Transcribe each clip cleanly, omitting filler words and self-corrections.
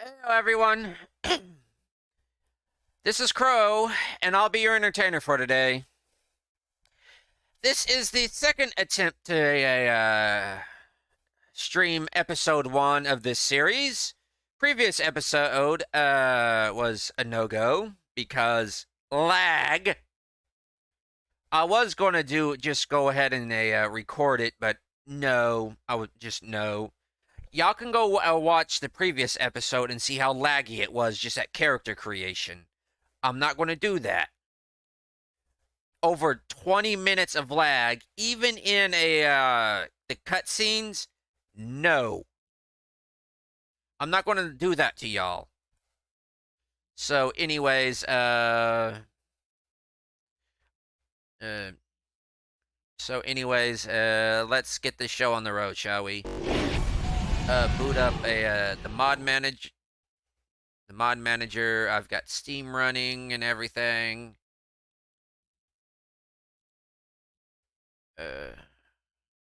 Hello, everyone. This is Crow, and I'll be your entertainer for today. This is the second attempt to stream episode 1 of this series. Previous episode was a no-go because lag. I was going to just go ahead and record it, but no, I would just no. Y'all can go watch the previous episode and see how laggy it was just at character creation. I'm not going to do that. Over 20 minutes of lag, even in the cutscenes, no. I'm not going to do that to y'all. So, anyways, let's get this show on the road, shall we? Boot up the mod manager. I've got Steam running and everything.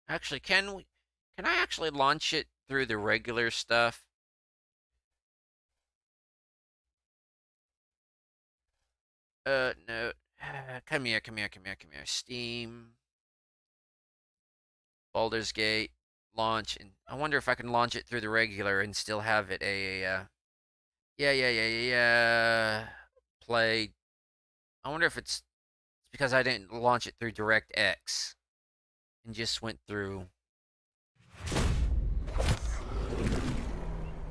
Actually, can I actually launch it through the regular stuff? No. Come here. Steam. Baldur's Gate. Launch. And I wonder if I can launch it through the regular and still have it yeah. Play. I wonder if it's because I didn't launch it through DirectX and just went through.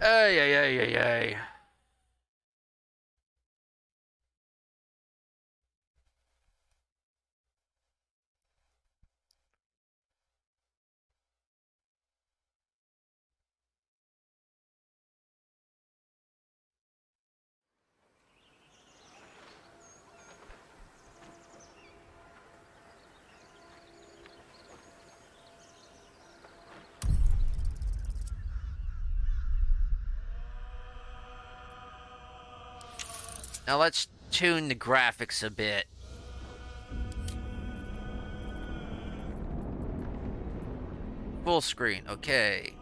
Ay. Now let's tune the graphics a bit. Full screen, okay.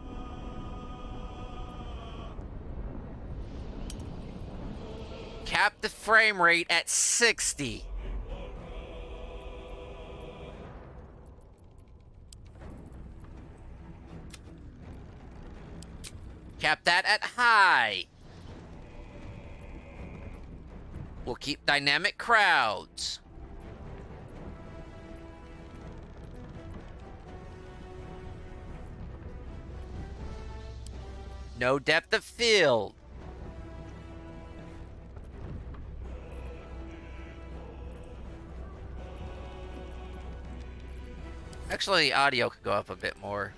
Cap the frame rate at 60. Cap that at high. We'll keep dynamic crowds. No depth of field. Actually, the audio could go up a bit more.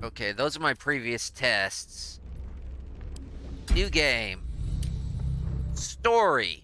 Okay, those are my previous tests. New game. Story.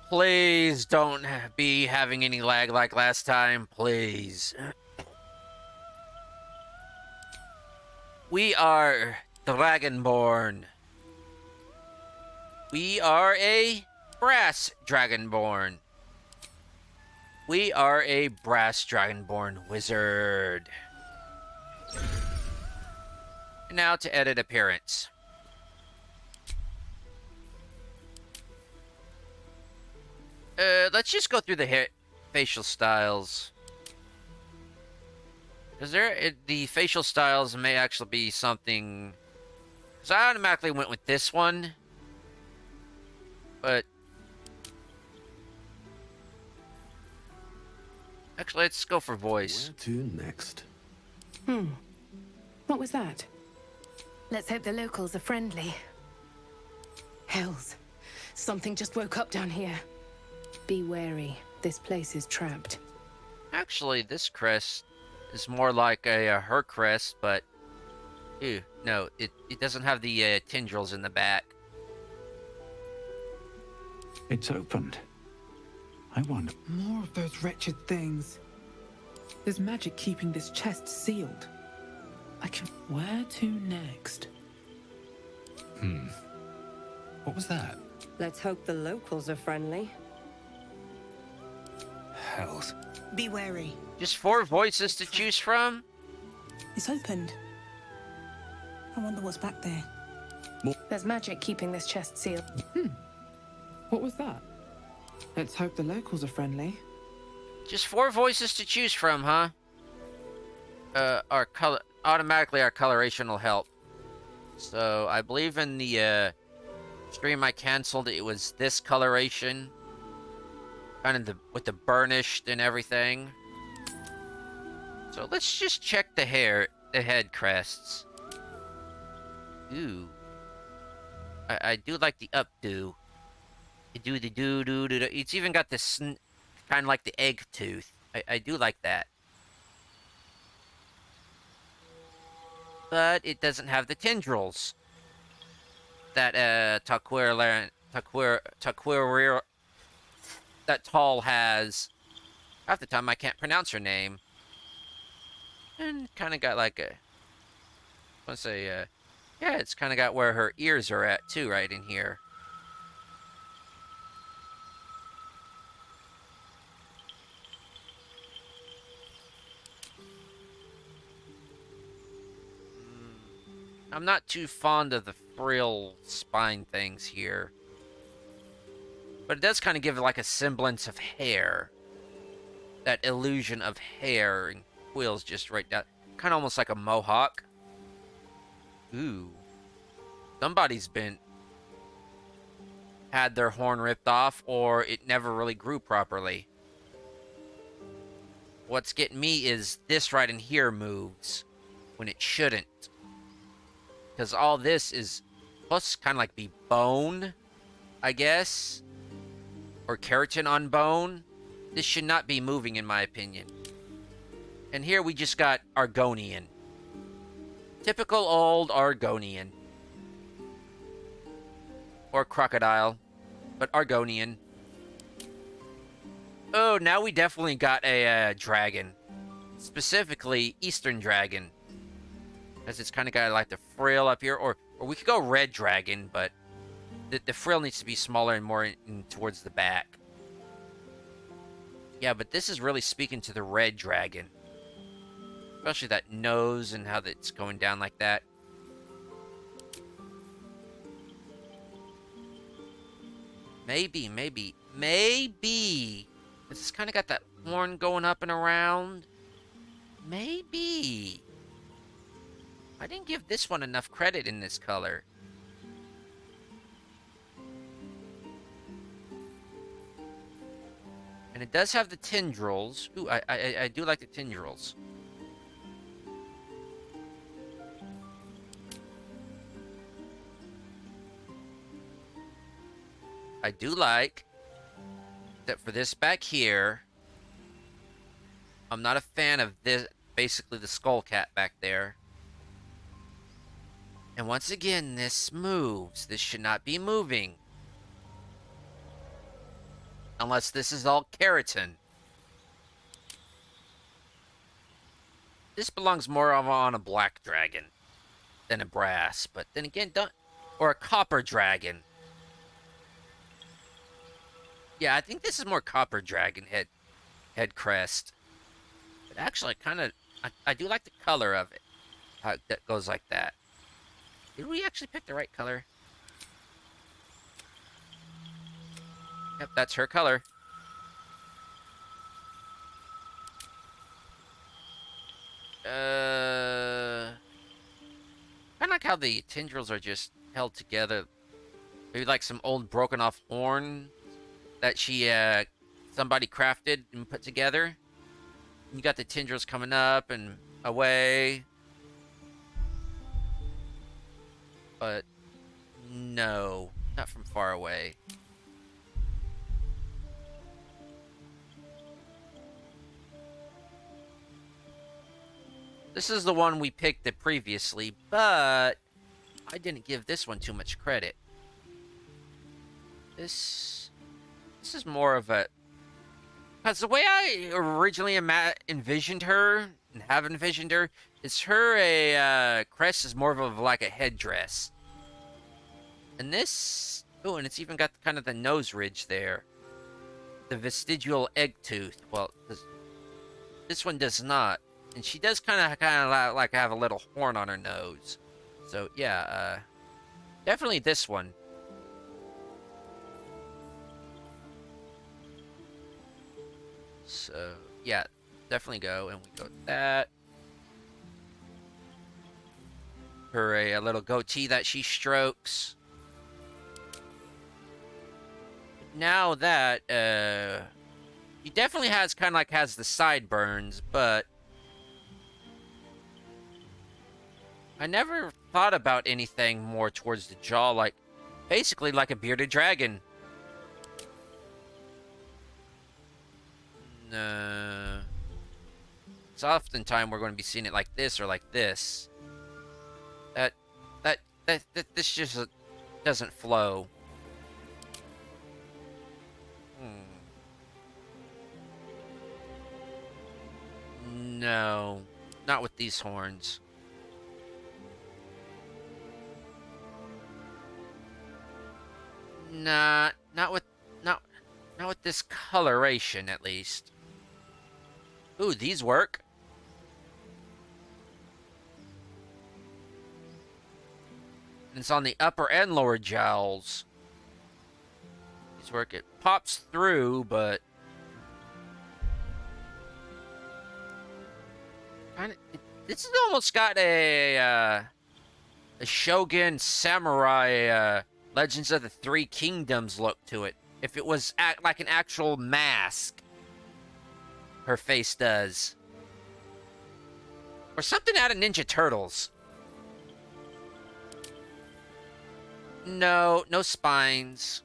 Please don't be having any lag like last time, please. We are Dragonborn. We are a brass Dragonborn. We are a brass Dragonborn Wizard. Now to edit appearance. Let's just go through the facial styles. Because the facial styles may actually be something... Because I automatically went with this one. But... Actually, let's go for voice. Where to next? What was that? Let's hope the locals are friendly. Hells. Something just woke up down here. Be wary. This place is trapped. Actually, this crest is more like a her crest, but... Ew, no, it doesn't have the tendrils in the back. It's opened. I wonder... More of those wretched things. There's magic keeping this chest sealed. I can... Where to next? What was that? Let's hope the locals are friendly. Hells. Be wary. Just 4 voices to choose from? It's opened. I wonder what's back there. There's magic keeping this chest sealed. What was that? Let's hope the locals are friendly. Just 4 voices to choose from, huh? Our color... Automatically, our coloration will help. So, I believe in the, stream I canceled, it was this coloration. Kind of with the burnished and everything. So, let's just check the head crests. Ooh. I do like the updo. It's even got this kind of like the egg tooth. I do like that. But it doesn't have the tendrils that that Tall has. Half the time I can't pronounce her name. And kind of got like a... I want to say, yeah, it's kind of got where her ears are at too, right in here. I'm not too fond of the frill spine things here. But it does kind of give it like a semblance of hair. That illusion of hair and quills just right down. Kind of almost like a mohawk. Ooh. Somebody's had their horn ripped off, or it never really grew properly. What's getting me is this right in here moves when it shouldn't. Because all this is supposed to kind of like be bone, I guess. Or keratin on bone. This should not be moving, in my opinion. And here we just got Argonian. Typical old Argonian. Or crocodile. But Argonian. Oh, now we definitely got a dragon. Specifically, Eastern Dragon. Because it's kind of got like the frill up here. Or we could go red dragon, but the frill needs to be smaller and more in towards the back. Yeah, but this is really speaking to the red dragon. Especially that nose and how it's going down like that. Maybe. It's kind of got that horn going up and around. Maybe. I didn't give this one enough credit in this color. And it does have the tendrils. Ooh, I do like the tendrils. I do like that for this back here. I'm not a fan of this, basically the skull cat back there. And once again, this moves. This should not be moving. Unless this is all keratin. This belongs more on a black dragon than a brass, but then again, or a copper dragon. Yeah, I think this is more copper dragon head crest. But actually, I do like the color of it. How that goes like that. Did we actually pick the right color? Yep, that's her color. I like how the tendrils are just held together. Maybe like some old broken off horn that somebody crafted and put together. You got the tendrils coming up and away. But no, not from far away. This is the one we picked previously, but I didn't give this one too much credit. This is more of a... Because the way I originally envisioned her, and have envisioned her, is her crest is more of like a headdress. And this... Oh, and it's even got kind of the nose ridge there. The vestigial egg tooth. Well, this one does not. And she does kind of like have a little horn on her nose. So, yeah, definitely this one. So, yeah, definitely go. And we go with that. Her a little goatee that she strokes. Now that, she definitely has has the sideburns, but I never thought about anything more towards the jaw, basically like a bearded dragon. No. It's oftentimes we're going to be seeing it like this or like this. This just doesn't flow. No, not with these horns. Not with this coloration, at least. Ooh, these work. And it's on the upper and lower jowls. These work. It pops through, but this has almost got a Shogun Samurai Legends of the Three Kingdoms look to it. If it was like an actual mask, her face does. Or something out of Ninja Turtles. No spines.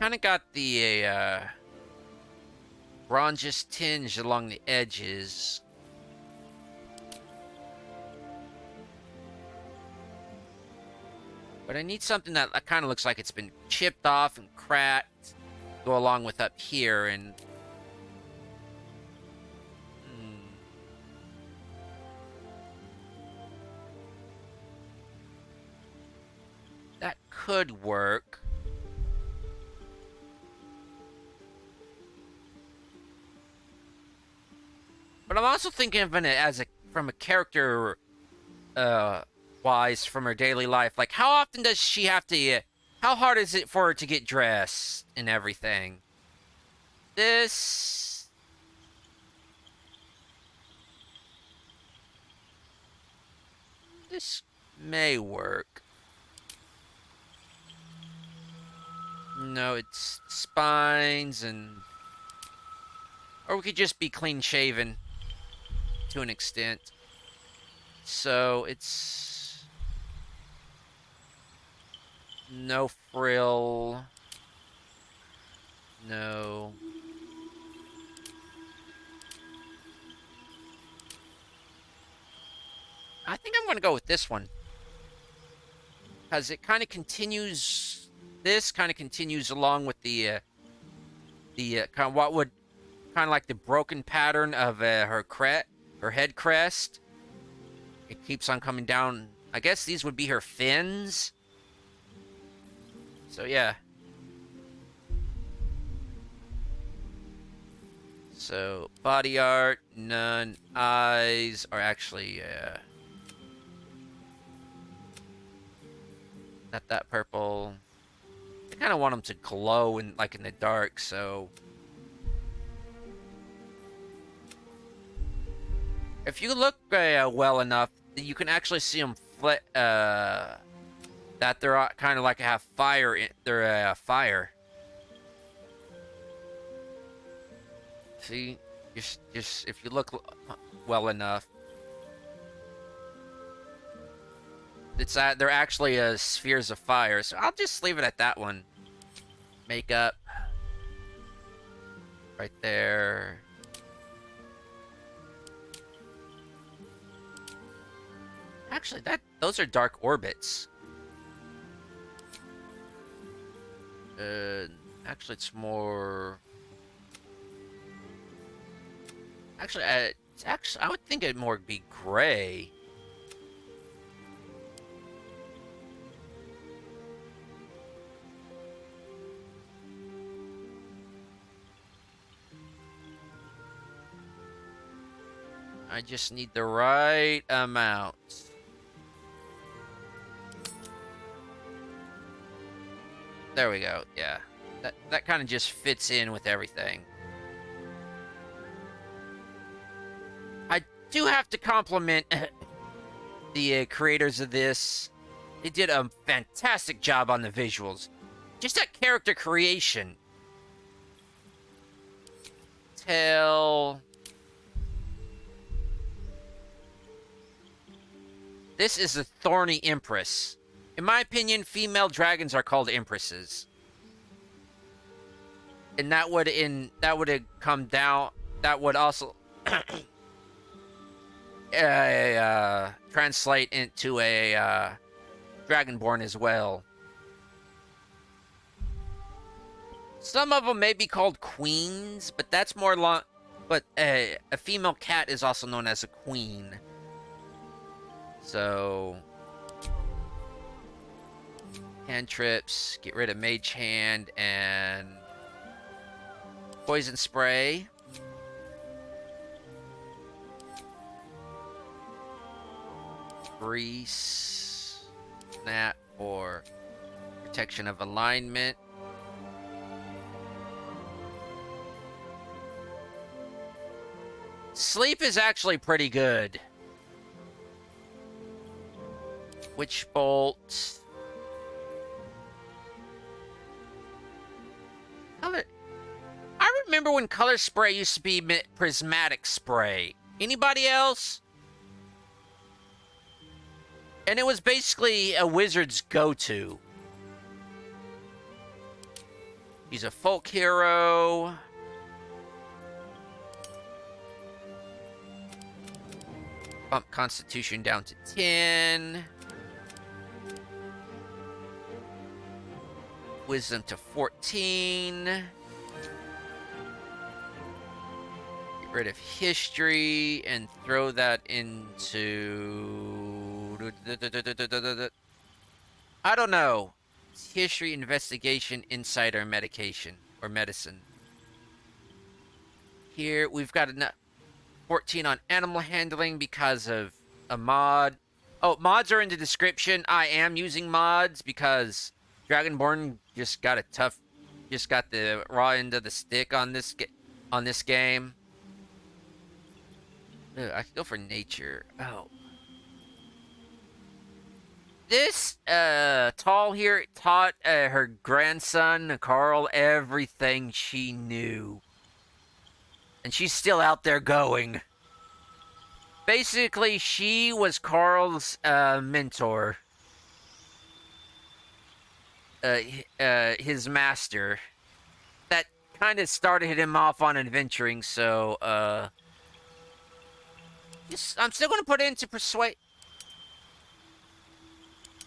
Kind of got the bronzes tinge along the edges. But I need something that kind of looks like it's been chipped off and cracked. Go along with up here and... That could work. But I'm also thinking of it as from a character wise from her daily life. Like, how often does she have to how hard is it for her to get dressed and everything? This may work. No, it's spines and... Or we could just be clean shaven to an extent. So it's no frill. No. I think I'm gonna go with this one. Because it kind of continues... This kind of continues along with the kind of what would... Kind of like the broken pattern of her head crest. It keeps on coming down. I guess these would be her fins. So, yeah. So, body art, none. Eyes are actually, not that purple. I kind of want them to glow in the dark, so... If you look well enough, you can actually see them that they're kind of like have fire in... They're fire. See, just if you look well enough, they're actually spheres of fire. So I'll just leave it at that one. Makeup, right there. Actually, those are dark orbits. Actually, it's more. Actually, I would think it'd more be gray. I just need the right amount. There we go. Yeah, that kind of just fits in with everything. I do have to compliment the creators of this. They did a fantastic job on the visuals. Just that character creation. This is a thorny empress. In my opinion, female dragons are called empresses. And that would come down. That would also translate into a Dragonborn as well. Some of them may be called queens, but that's more long. But a female cat is also known as a queen. So, cantrips, get rid of Mage Hand and Poison Spray. Grease, Snap for protection of alignment. Sleep is actually pretty good. Witch Bolt. Color. I remember when color spray used to be prismatic spray. Anybody else? And it was basically a wizard's go-to. He's a folk hero. Bump Constitution down to 10. Wisdom to 14. Get rid of history and throw that into... I don't know. History, investigation, insight, or medication. Or medicine. Here, we've got enough. 14 on animal handling because of a mod. Oh, mods are in the description. I am using mods because Dragonborn just got the raw end of the stick on this game. Ugh, I could go for nature. Oh. This Tall here taught her grandson Carl everything she knew. And she's still out there going. Basically, she was Carl's mentor. His master. That kind of started him off on adventuring, so, I'm still going to put it into persuade.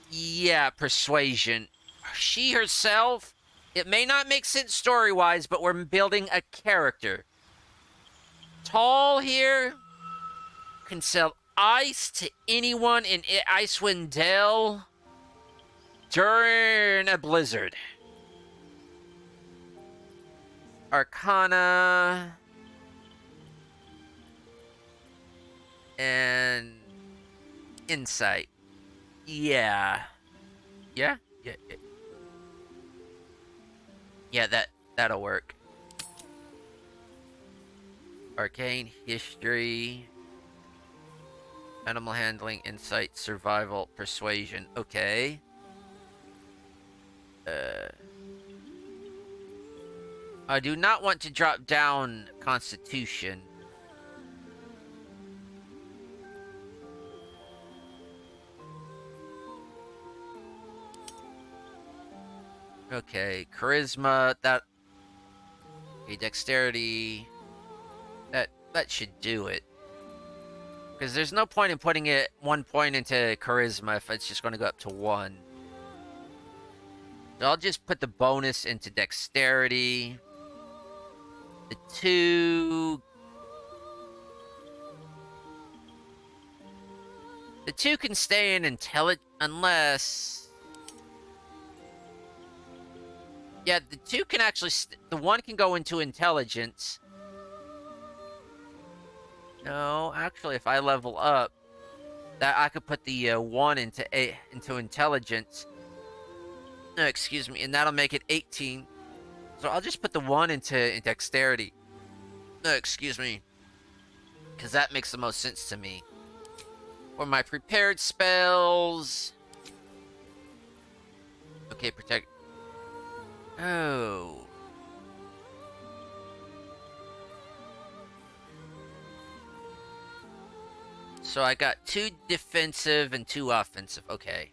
Yeah, persuasion. She herself, it may not make sense story-wise, but we're building a character. Tall here, can sell ice to anyone in Icewind Dale during a blizzard. Arcana and insight. Yeah. Yeah. That'll work. Arcane, history, animal handling, insight, survival, persuasion. Okay. I do not want to drop down Constitution. Okay, Charisma, that... Okay, Dexterity... That should do it. Because there's no point in putting it 1 point into Charisma if it's just going to go up to 1. So I'll just put the bonus into Dexterity. The 2... The 2 can stay in Intelligence unless... Yeah, the 2 can actually... The 1 can go into Intelligence. No, actually, if I level up, that I could put the 1 into Intelligence. No, excuse me, and that'll make it 18. So I'll just put the 1 into Dexterity. No, excuse me. Because that makes the most sense to me. For my prepared spells... Okay, protect... Oh... So I got 2 defensive and 2 offensive. Okay.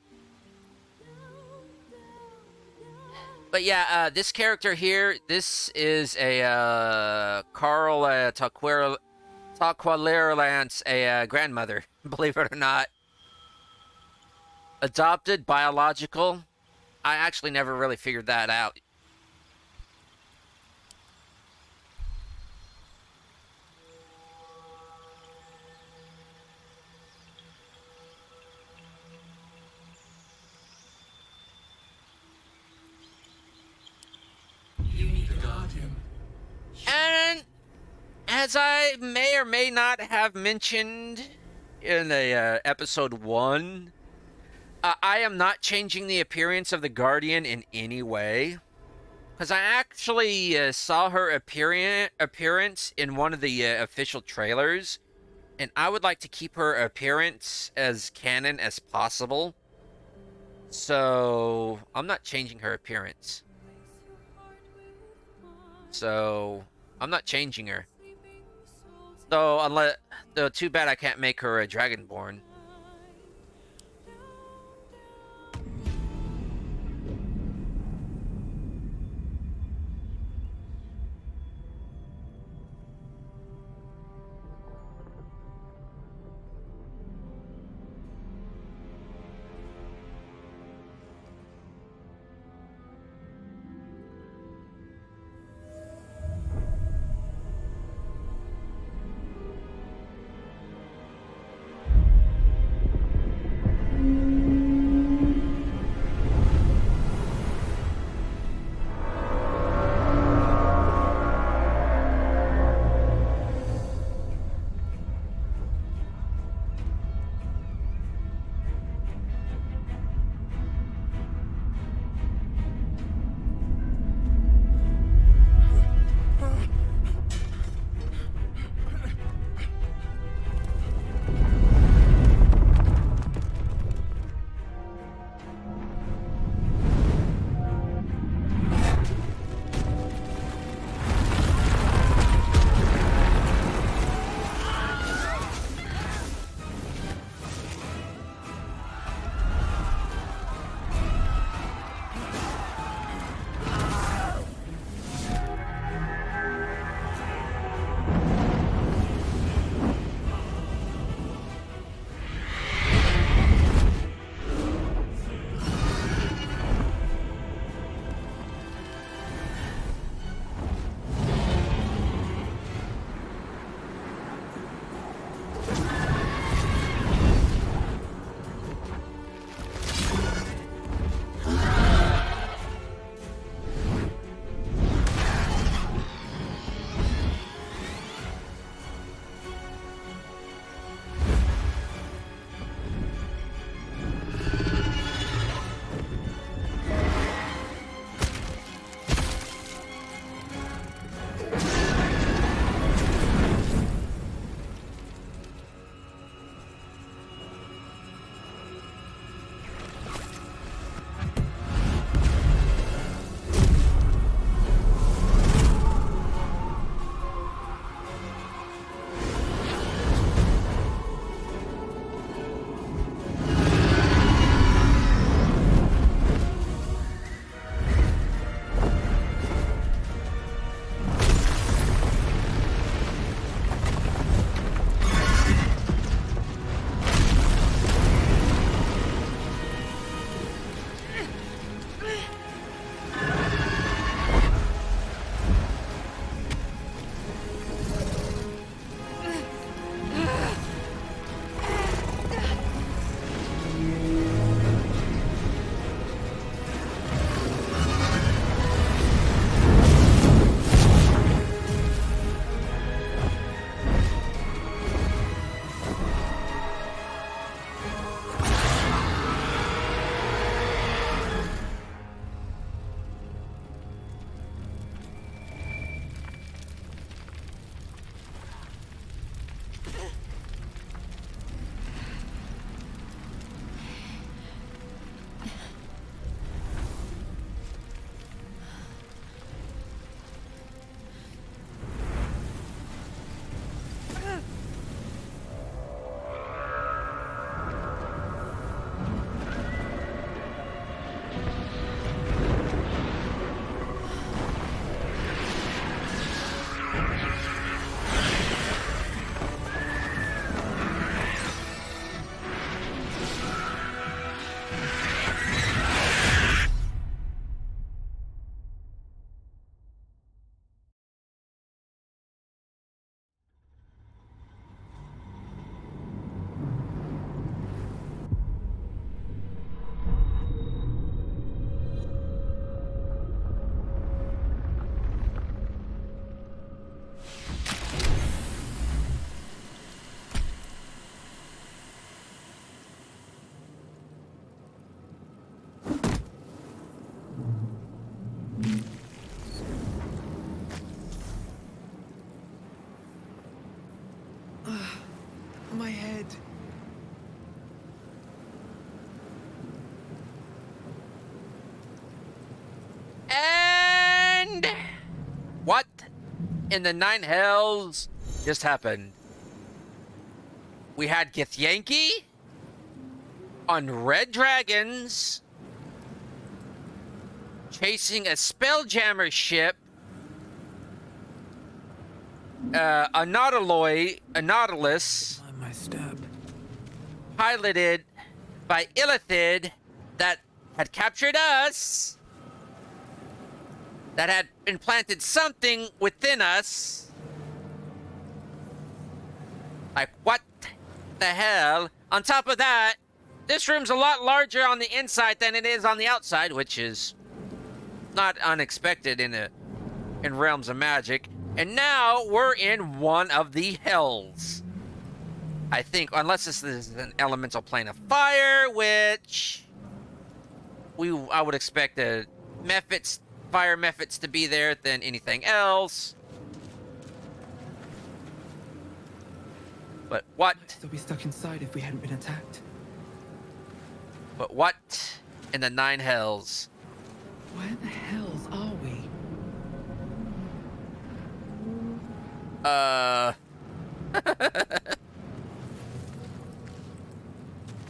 But yeah, this character here, this is a Carl Taqualerlance, a grandmother, believe it or not. Adopted, biological. I actually never really figured that out. And as I may or may not have mentioned in episode 1, I am not changing the appearance of the Guardian in any way. Because I actually saw her appearance in one of the official trailers. And I would like to keep her appearance as canon as possible. So I'm not changing her appearance. So I'm not changing her. So unless, though, too bad I can't make her a Dragonborn. in the Nine Hells just happened? We had Githyanki on red dragons chasing a Spelljammer ship, a Nautilus On my step. piloted by Illithid that had captured us, that had implanted something within us. Like, what the hell? On top of that, this room's a lot larger on the inside than it is on the outside, which is not unexpected in realms of magic. And now we're in one of the hells. I think, unless this is an elemental plane of fire, which I would expect the fire methods to be there than anything else. But what? Might still be stuck inside if we hadn't been attacked. But what in the Nine Hells? Where the hells are we?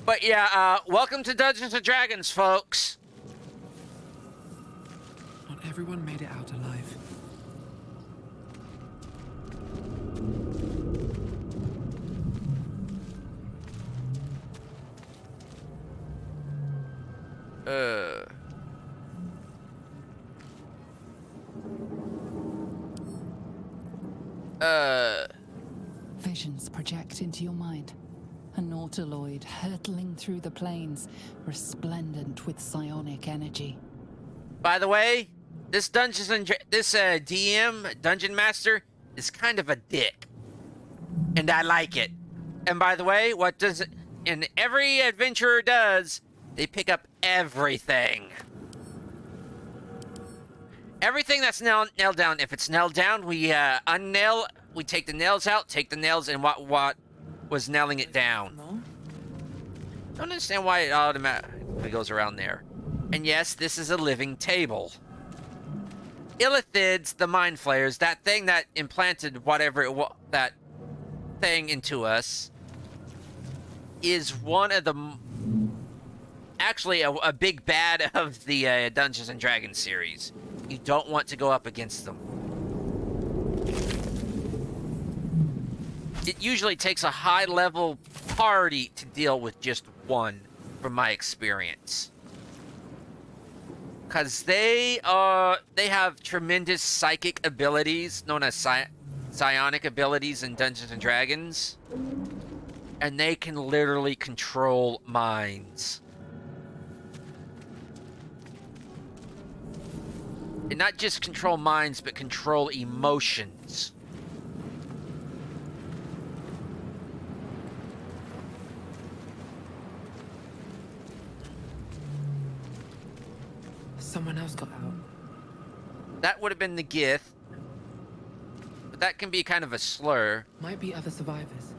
But yeah, welcome to Dungeons & Dragons, folks. Not everyone made it out alive. Visions project into your mind. A nautiloid hurtling through the plains, resplendent with psionic energy. By the way, this DM, Dungeon Master, is kind of a dick. And I like it. And by the way, what does it... And every adventurer does, they pick up everything. Everything that's nailed down. If it's nailed down, we unnail... We take the nails out, take the nails, and what was nailing it down. No? Don't understand why it automatically goes around there. And yes, this is a living table. Illithids, the Mind Flayers, that thing that implanted whatever it was, that thing into us, is one of the... Actually, a big bad of the Dungeons & Dragons series. You don't want to go up against them. It usually takes a high-level party to deal with just one, from my experience. Because they have tremendous psychic abilities, known as psionic abilities in Dungeons & Dragons. And they can literally control minds. And not just control minds, but control emotions. Someone else got out. That would have been the Gith. But that can be kind of a slur. Might be other survivors.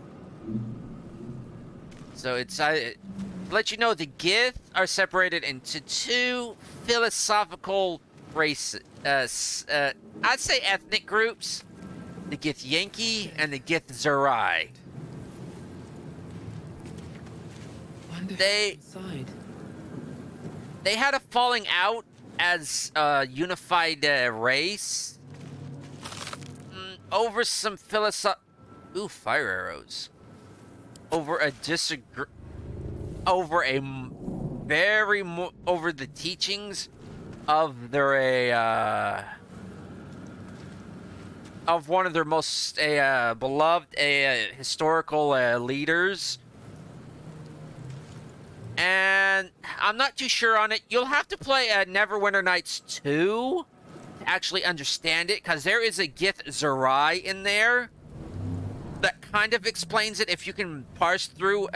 So it's... let you know, the Gith are separated into two philosophical races. I'd say ethnic groups. The Githyanki and the Githzerai. Wonder They- who's inside. They had a falling out as a unified race over some Ooh, fire arrows. Over a over the teachings of of one of their most beloved historical leaders. And I'm not too sure on it. You'll have to play Neverwinter Nights 2 to actually understand it, because there is a Githzerai in there that kind of explains it. If you can parse through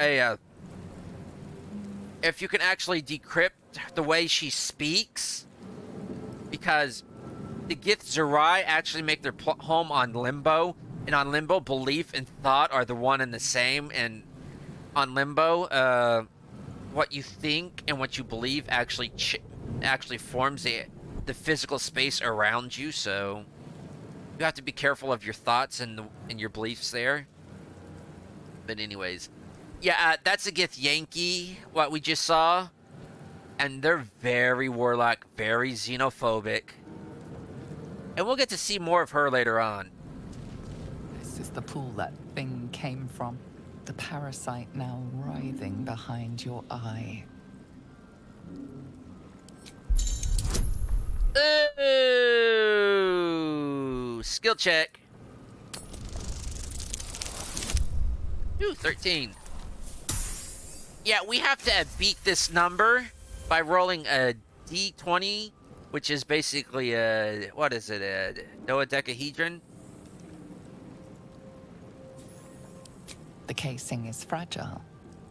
if you can actually decrypt the way she speaks, because the Githzerai actually make their home on Limbo, and on Limbo, belief and thought are the one and the same, and on Limbo, what you think and what you believe actually forms the physical space around you. So You have to be careful of your thoughts and your beliefs there. But anyways, yeah, that's a Gith Yankee, what we just saw. And they're very warlock, very xenophobic. And we'll get to see more of her later on. This is the pool that thing came from. The parasite now writhing behind your eye. Ooh, skill check. Ooh, 13. Yeah, we have to beat this number by rolling a d20, which is basically a, what is it, a dodecahedron? The casing is fragile.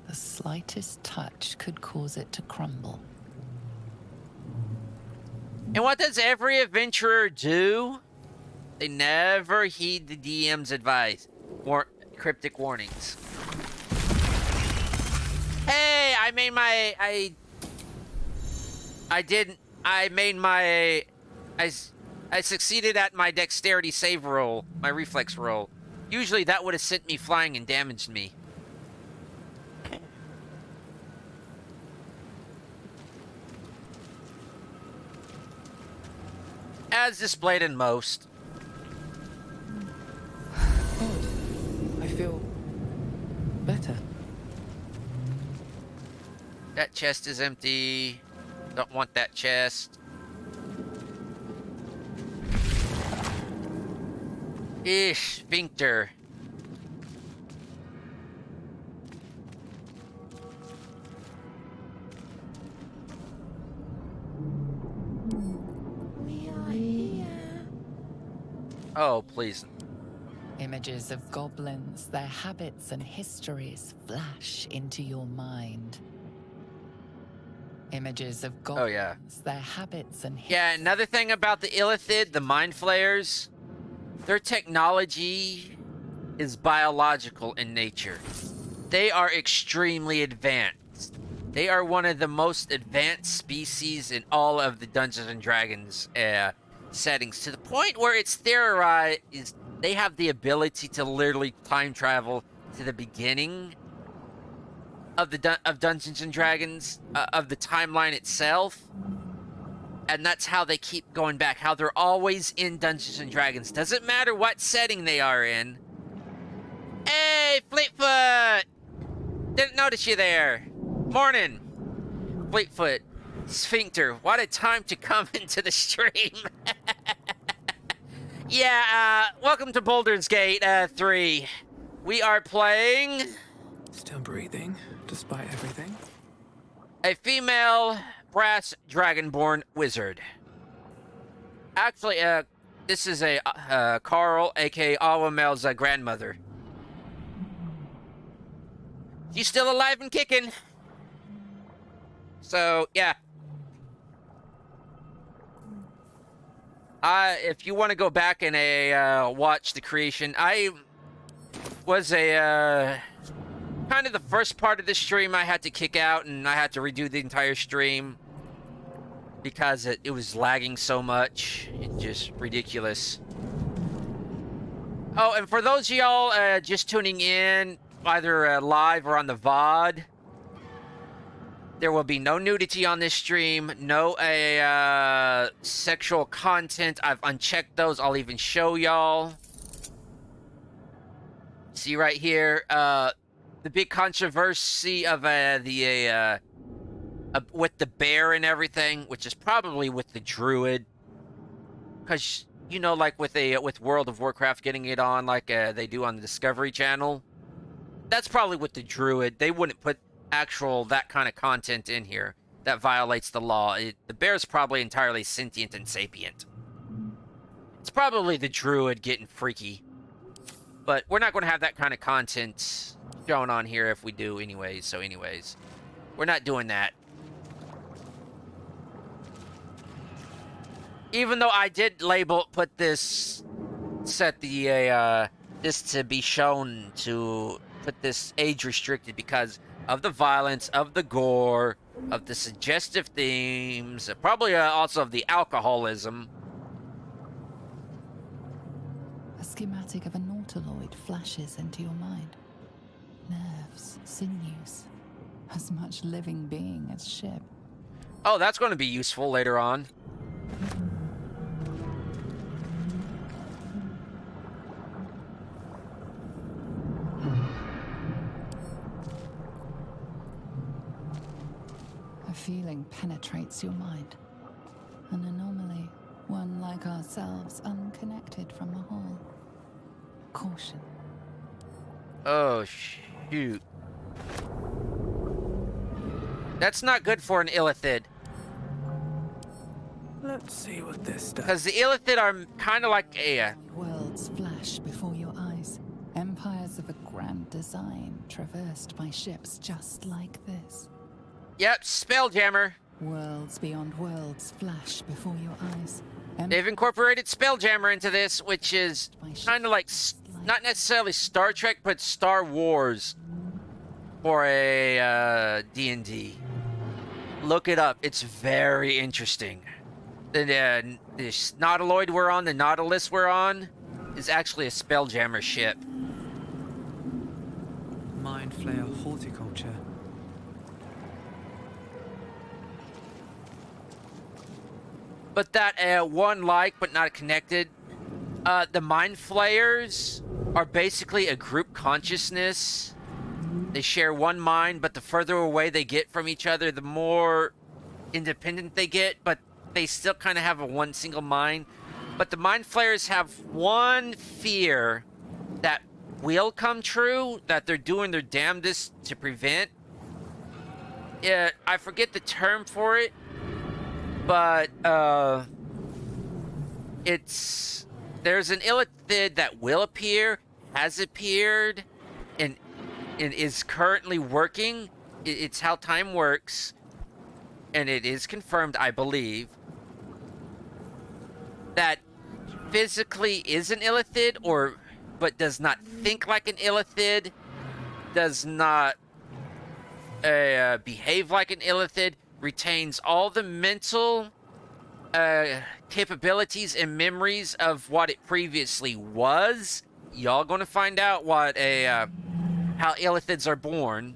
The slightest touch could cause it to crumble. And what does every adventurer do? They never heed the DM's advice. Cryptic warnings. Hey, I made my... I succeeded at my dexterity save roll, my reflex roll. Usually that would have sent me flying and damaged me. As displayed in most. Oh, I feel better. That chest is empty. Don't want that chest. Ish, sphincter. Oh, please. Images of goblins, their habits and histories flash into your mind. Images of goblins, Oh, yeah. their habits and Yeah, another thing about the Illithid, the Mind Flayers, their technology is biological in nature. They are extremely advanced. They are one of the most advanced species in all of the Dungeons and Dragons settings, to the point where it's theorized they have the ability to literally time travel to the beginning of of Dungeons and Dragons, of the timeline itself. And that's how they keep going back, how they're always in Dungeons and Dragons. Doesn't matter what setting they are in. Hey, Fleetfoot! Didn't notice you there. Morning. Fleetfoot. Sphincter, what a time to come into the stream. Yeah, welcome to Baldur's Gate 3. We are playing... Still breathing, despite everything. a female brass Dragonborn Wizard. Actually, this is a Carl, aka Awamel's grandmother. She's still alive and kicking. So, yeah. If you want to go back and watch the creation, I was kind of the first part of the stream I had to kick out, and I had to redo the entire stream because it was lagging so much. It's just ridiculous. Oh, and for those of y'all just tuning in, either live or on the VOD, there will be no nudity on this stream, no sexual content. I've unchecked those. I'll even show y'all. See right here, the big controversy of with the bear and everything, which is probably with the druid, because you know, like with World of Warcraft getting it on like they do on the Discovery Channel. That's probably with the druid. They wouldn't put that kind of content in here that violates the law. The bear's probably entirely sentient and sapient. It's probably the druid getting freaky. But we're not going to have that kind of content shown on here if we do anyways. So anyways, we're not doing that. Even though I did put this, set the, this to be shown to put this age restricted because of the violence, of the gore, of the suggestive themes, probably also of the alcoholism. A schematic of a nautiloid flashes into your mind. Nerves, sinews, as much living being as ship. Oh, that's going to be useful later on. A feeling penetrates your mind. An anomaly, one like ourselves, unconnected from the whole. Caution. Oh, shoot. That's not good for an illithid. Let's see what this does. Because the illithid are kind of like a... Worlds flash before your eyes. Empires of a grand design, traversed by ships just like this. Yep, Spelljammer. Worlds beyond worlds flash before your eyes. They've incorporated Spelljammer into this, which is kind of like, not necessarily Star Trek, but Star Wars for a D&D. Look it up. It's very interesting. The Nautiloid we're on, the Nautilus we're on, is actually a Spelljammer ship. Mind Flayer horticulture. But that one like, but not connected. The Mind Flayers are basically a group consciousness. They share one mind, but the further away they get from each other, the more independent they get, but they still kind of have a one single mind. But the Mind Flayers have one fear that will come true, that they're doing their damnedest to prevent. Yeah, I forget the term for it, but there's an illithid that will appear, has appeared, and is currently working. It's how time works, and it is confirmed, I believe, that physically is an illithid, but does not think like an illithid, does not behave like an illithid, retains all the mental capabilities and memories of what it previously was. Y'all gonna find out what how illithids are born,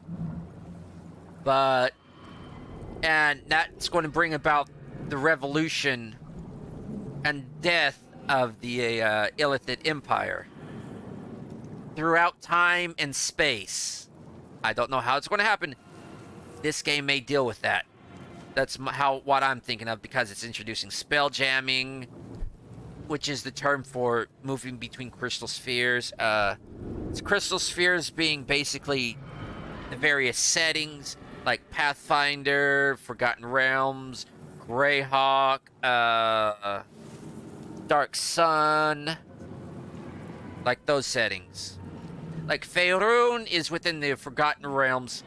and that's going to bring about the revolution and death of the illithid empire throughout time and space. I don't know how it's going to happen. This game may deal with that. That's what I'm thinking of, because it's introducing spell jamming, which is the term for moving between crystal spheres. It's crystal spheres being basically the various settings, like Pathfinder, Forgotten Realms, Greyhawk, Dark Sun, like those settings. Like Faerun is within the Forgotten Realms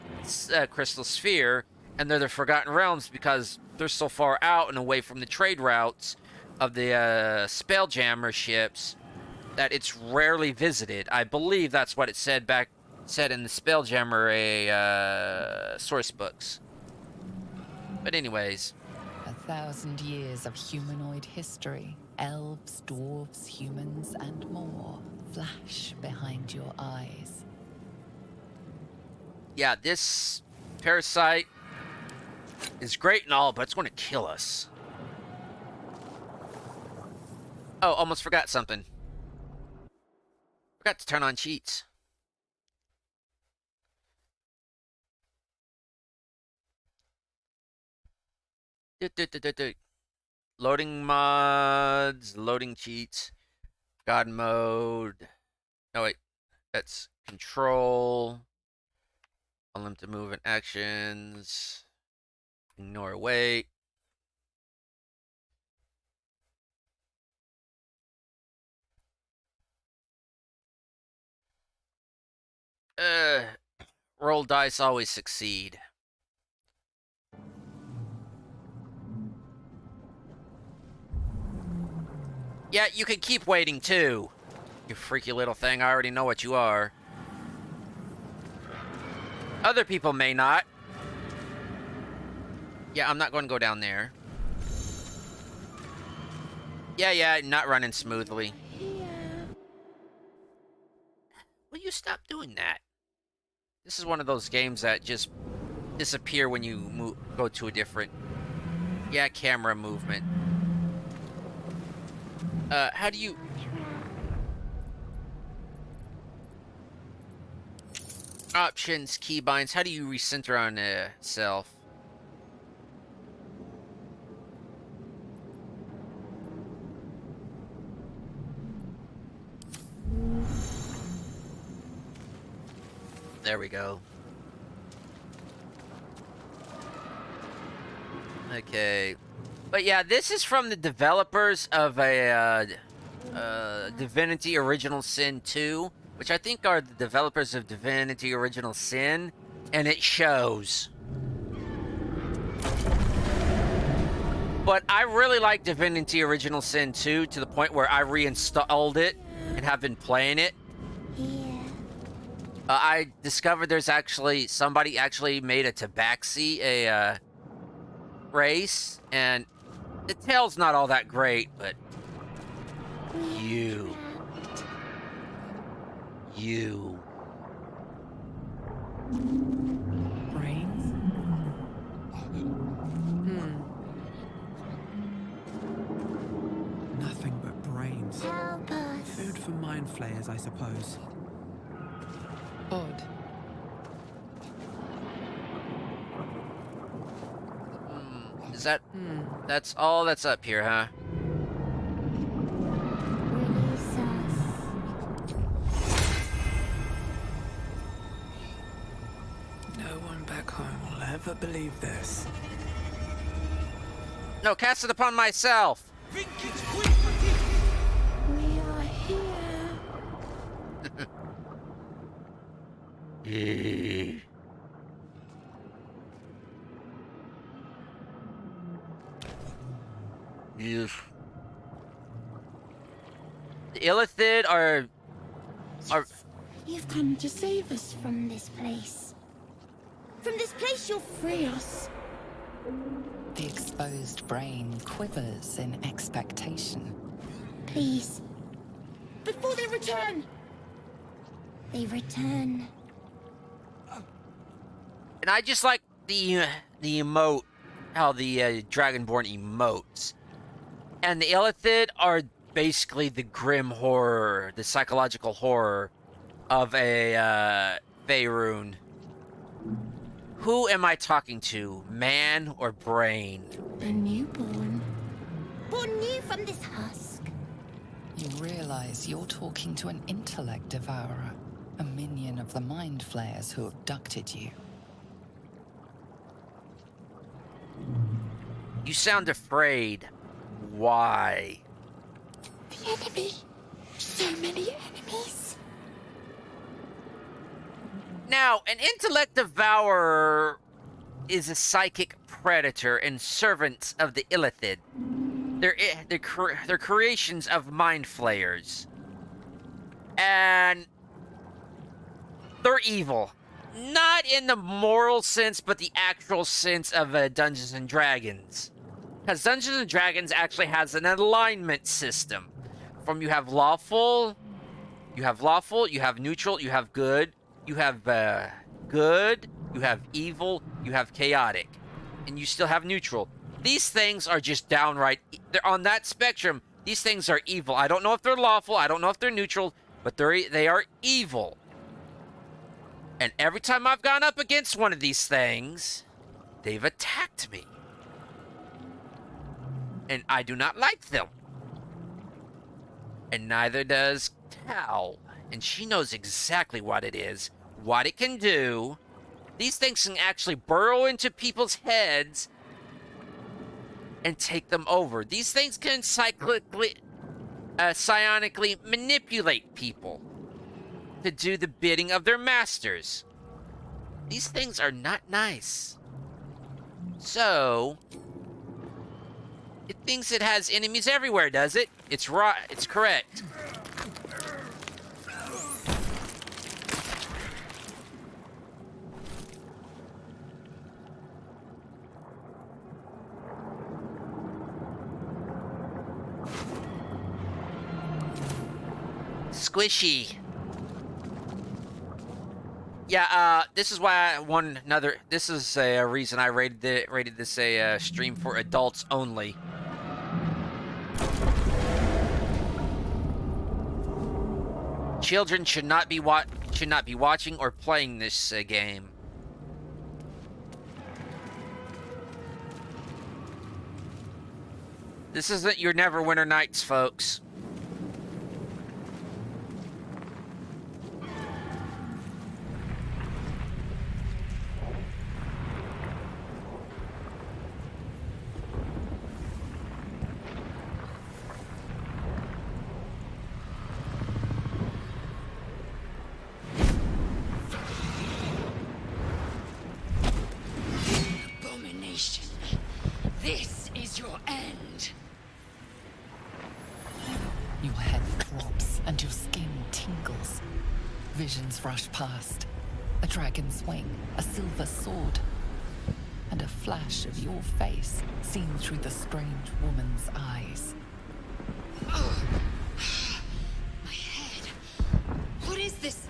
crystal sphere, and they're the Forgotten Realms because they're so far out and away from the trade routes of the Spelljammer ships that it's rarely visited. I believe that's what it said in the Spelljammer source books. But anyways, 1,000 years of humanoid history, elves, dwarves, humans, and more flash behind your eyes. Yeah, this parasite is great and all, but it's going to kill us. Oh, almost forgot something. Forgot to turn on cheats. Loading mods, loading cheats, God mode. No, wait. That's control. Unlimited movement actions. Ignore wait. Roll dice always succeed. Yeah, you can keep waiting too. You freaky little thing, I already know what you are. Other people may not. Yeah, I'm not going to go down there. Yeah, not running smoothly. Will you stop doing that? This is one of those games that just disappear when you go to a different... Yeah, camera movement. How do you... Options, keybinds, how do you recenter on self? There we go. Okay. But yeah, this is from the developers of a Divinity Original Sin 2, which I think are the developers of Divinity Original Sin, and it shows. But I really like Divinity Original Sin 2 to the point where I reinstalled it and have been playing it. I discovered there's actually somebody actually made a Tabaxi, a race, and the tail's not all that great, but you. Brains? Nothing but brains. Help us. Food for mind flayers, I suppose. Odd. Is that... That's all that's up here, huh? Release us. No one back home will ever believe this. No, cast it upon myself! We are here. Yes. The Illithid are... You've come to save us from this place. From this place, you'll free us. The exposed brain quivers in expectation. Please. Before they return. They return. And I just like the emote, how the Dragonborn emotes. And the Illithid are basically the grim horror, the psychological horror of a Faerun. Who am I talking to, man or brain? A newborn. Born new from this husk. You realize you're talking to an intellect devourer, a minion of the mind flayers who abducted you. You sound afraid. Why? The enemy. So many enemies. Now, an intellect devourer is a psychic predator and servants of the Illithid. They're creations of mind flayers. And they're evil. Not in the moral sense, but the actual sense of Dungeons and Dragons. Because Dungeons and Dragons actually has an alignment system. From you have lawful, you have neutral, you have good, you have good, you have evil, you have chaotic, and you still have neutral. These things are just downright, they're on that spectrum. These things are evil. I don't know if they're lawful, I don't know if they're neutral, but they are evil. And every time I've gone up against one of these things, they've attacked me. And I do not like them. And neither does Cal. And she knows exactly what it is, what it can do. These things can actually burrow into people's heads and take them over. These things can psionically manipulate people to do the bidding of their masters. These things are not nice. So, it thinks it has enemies everywhere, does it? It's right. It's correct. Squishy. Yeah, this is why this is a reason I rated this a stream for adults only. Children should not be watching or playing this game. This isn't your Neverwinter Nights, folks. Abomination. This is your end. Your head drops and your skin tingles. Visions rush past. A dragon's wing, a silver sword, and a flash of your face seen through the strange woman's eyes. Oh. My head. What is this?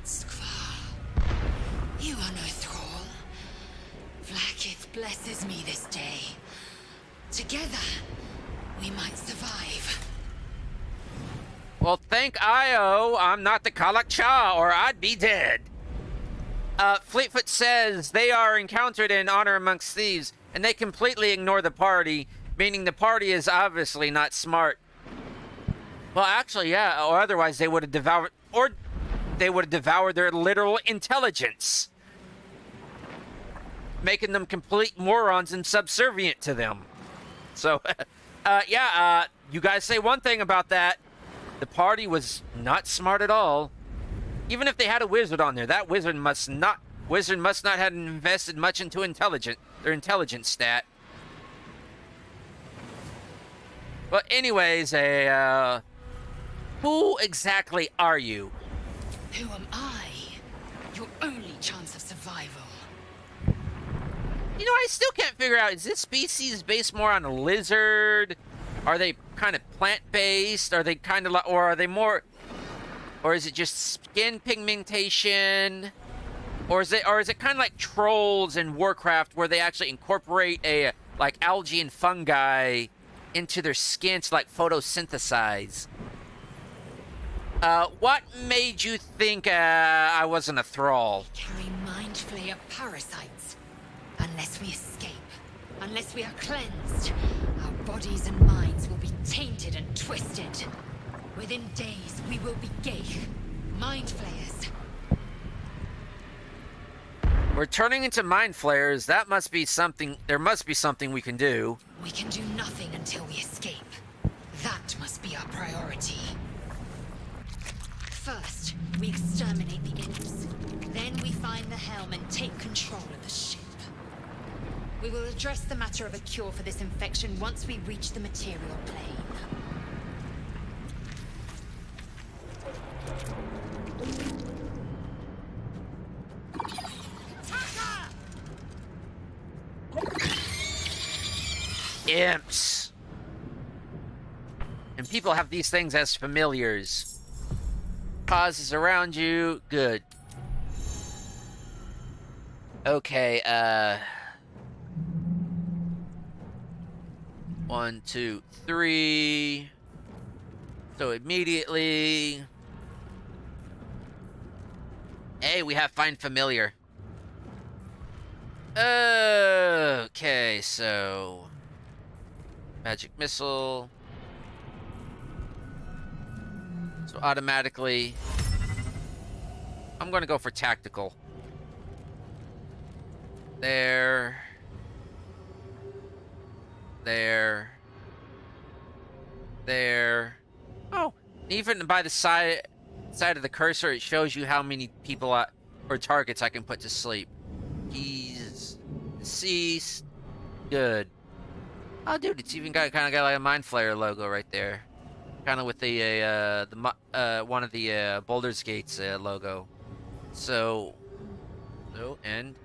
Skvar. You are no thrall. Vlaakith blesses me this day. Together, we might survive. Well, thank Io, I'm not the Kalak Cha, or I'd be dead. Fleetfoot says they are encountered in Honor Amongst Thieves, and they completely ignore the party, meaning the party is obviously not smart. Well, actually, yeah, or otherwise they would have devoured their literal intelligence, making them complete morons and subservient to them. So, you guys say one thing about that. The party was not smart at all. Even if they had a wizard on there, that wizard must not have invested much into their intelligence stat. But anyways, who exactly are you? Who am I? Your only chance of survival. You know, I still can't figure out, is this species based more on a lizard? Are they kind of plant-based? Are they kind of like, or are they more, or is it just skin pigmentation? Or is it kind of like trolls in Warcraft where they actually incorporate like algae and fungi into their skin to like photosynthesize? What made you think I wasn't a thrall? Carry mind flayer parasites. Unless we escape, unless we are cleansed, our bodies and minds will be tainted and twisted. Within days, we will be Geich, mind flayers. We're turning into mind flayers. That must be something. There must be something we can do. We can do nothing until we escape. That must be our priority. First, we exterminate the imps. Then we find the helm and take control of the ship. We will address the matter of a cure for this infection once we reach the material plane. Imps. And people have these things as familiars. Pauses around you. Good. Okay, 1, 2, 3. So immediately. Hey, we have Find Familiar. Okay, so magic missile. So automatically, I'm gonna go for tactical. There. Oh, even by the side of the cursor, it shows you how many people or targets I can put to sleep. He's deceased. Good. Oh, dude, it's even kind of got like a Mind Flayer logo right there, kind of with the one of the Baldur's Gates logo. So, and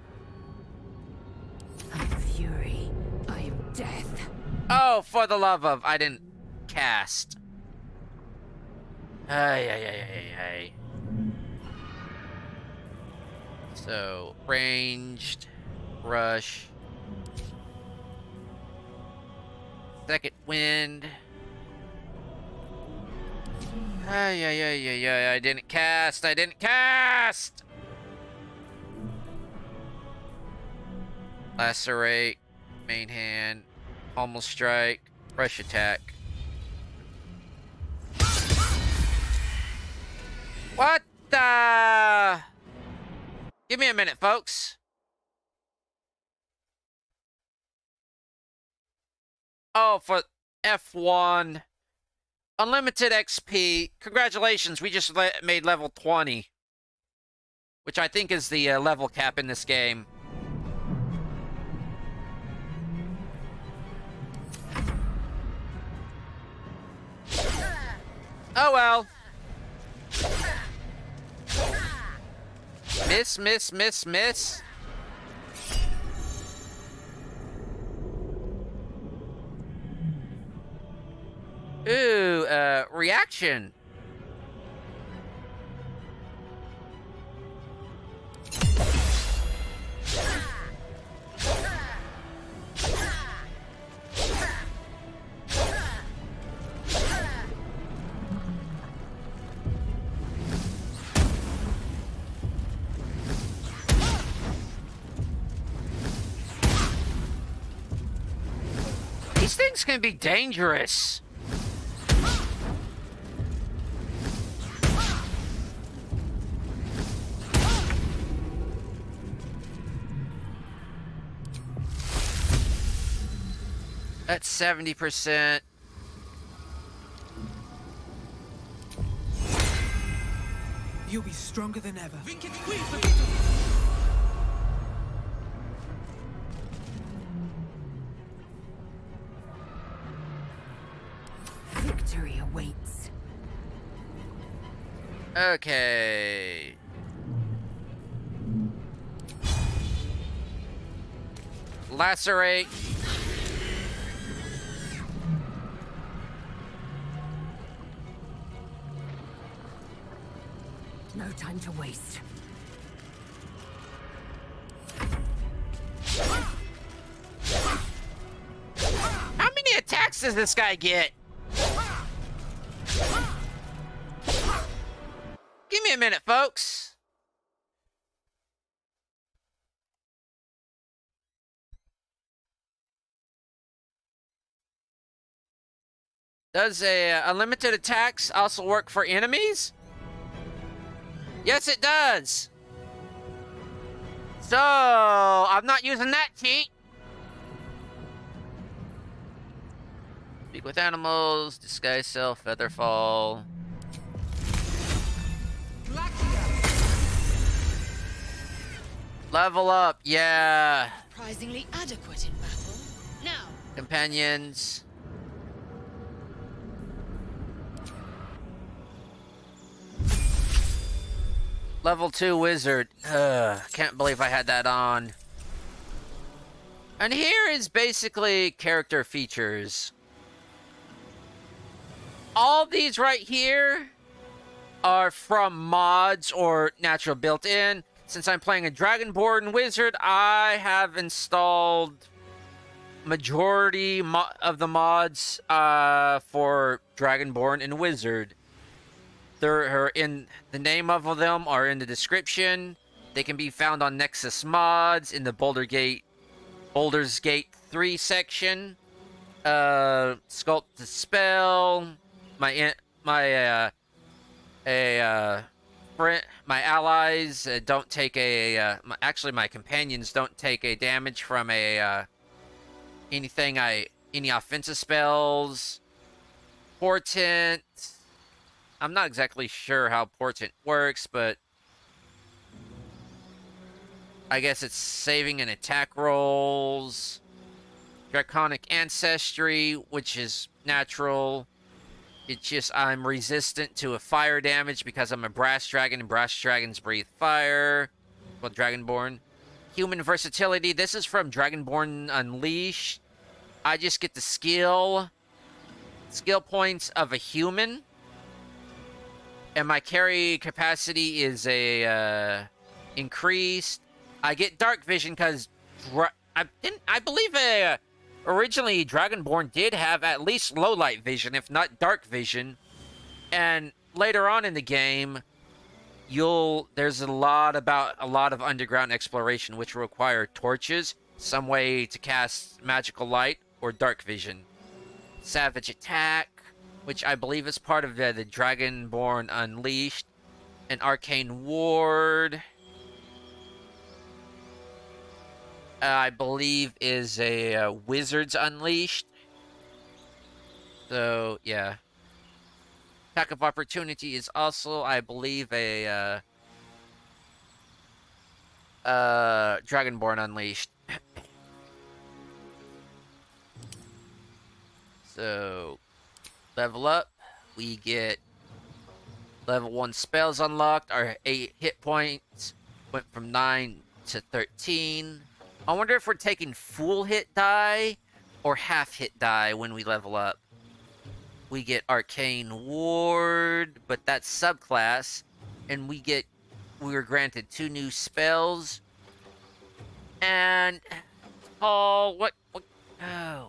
I'm fury. I am death. oh, for the love of, I didn't cast. Ay. So, ranged, rush, second wind. Yeah, I didn't cast, Lacerate, main hand, pommel strike, rush attack. What the? Give me a minute, folks. Oh, for F1. Unlimited XP. Congratulations, we just made level 20. Which I think is the level cap in this game. Oh well. Miss. Ooh, reaction. These things can be dangerous. That's 70%. You'll be stronger than ever. Victory awaits. Okay. Lacerate. No time to waste. How many attacks does this guy get? Give me a minute, folks. Does unlimited attacks also work for enemies? Yes, it does. So, I'm not using that cheat. Speak with animals, disguise self, featherfall. Level up, yeah. Surprisingly adequate in battle. Now. Companions. Level 2 wizard. Can't believe I had that on. And here is basically character features. All these right here are from mods or natural built-in. Since I'm playing a Dragonborn Wizard, I have installed majority of the mods for Dragonborn and Wizard. They're in the name of them are in the description. They can be found on Nexus Mods in the Baldur's Gate 3 section. Sculpt the spell. My allies don't take actually my companions don't take a damage from any offensive spells. Portent. I'm not exactly sure how Portent works, but I guess it's saving and attack rolls. Draconic Ancestry, which is natural. It's just I'm resistant to a fire damage because I'm a Brass Dragon, and Brass Dragons breathe fire. Well, Dragonborn. Human Versatility. This is from Dragonborn Unleashed. I just get the skill points of a human. And my carry capacity is increased. I get dark vision because I believe originally Dragonborn did have at least low light vision, if not dark vision. And later on in the game, there's a lot of underground exploration which will require torches, some way to cast magical light, or dark vision. Savage attack, which I believe is part of the Dragonborn Unleashed. An arcane ward, I believe, is a Wizard's Unleashed. So, yeah. Attack of Opportunity is also, I believe, a Dragonborn Unleashed. So, level up. We get level 1 spells unlocked. Our 8 hit points went from 9 to 13. I wonder if we're taking full hit die or half hit die when we level up. We get Arcane Ward, but that's subclass. And we were granted 2 new spells. And, oh, what, oh.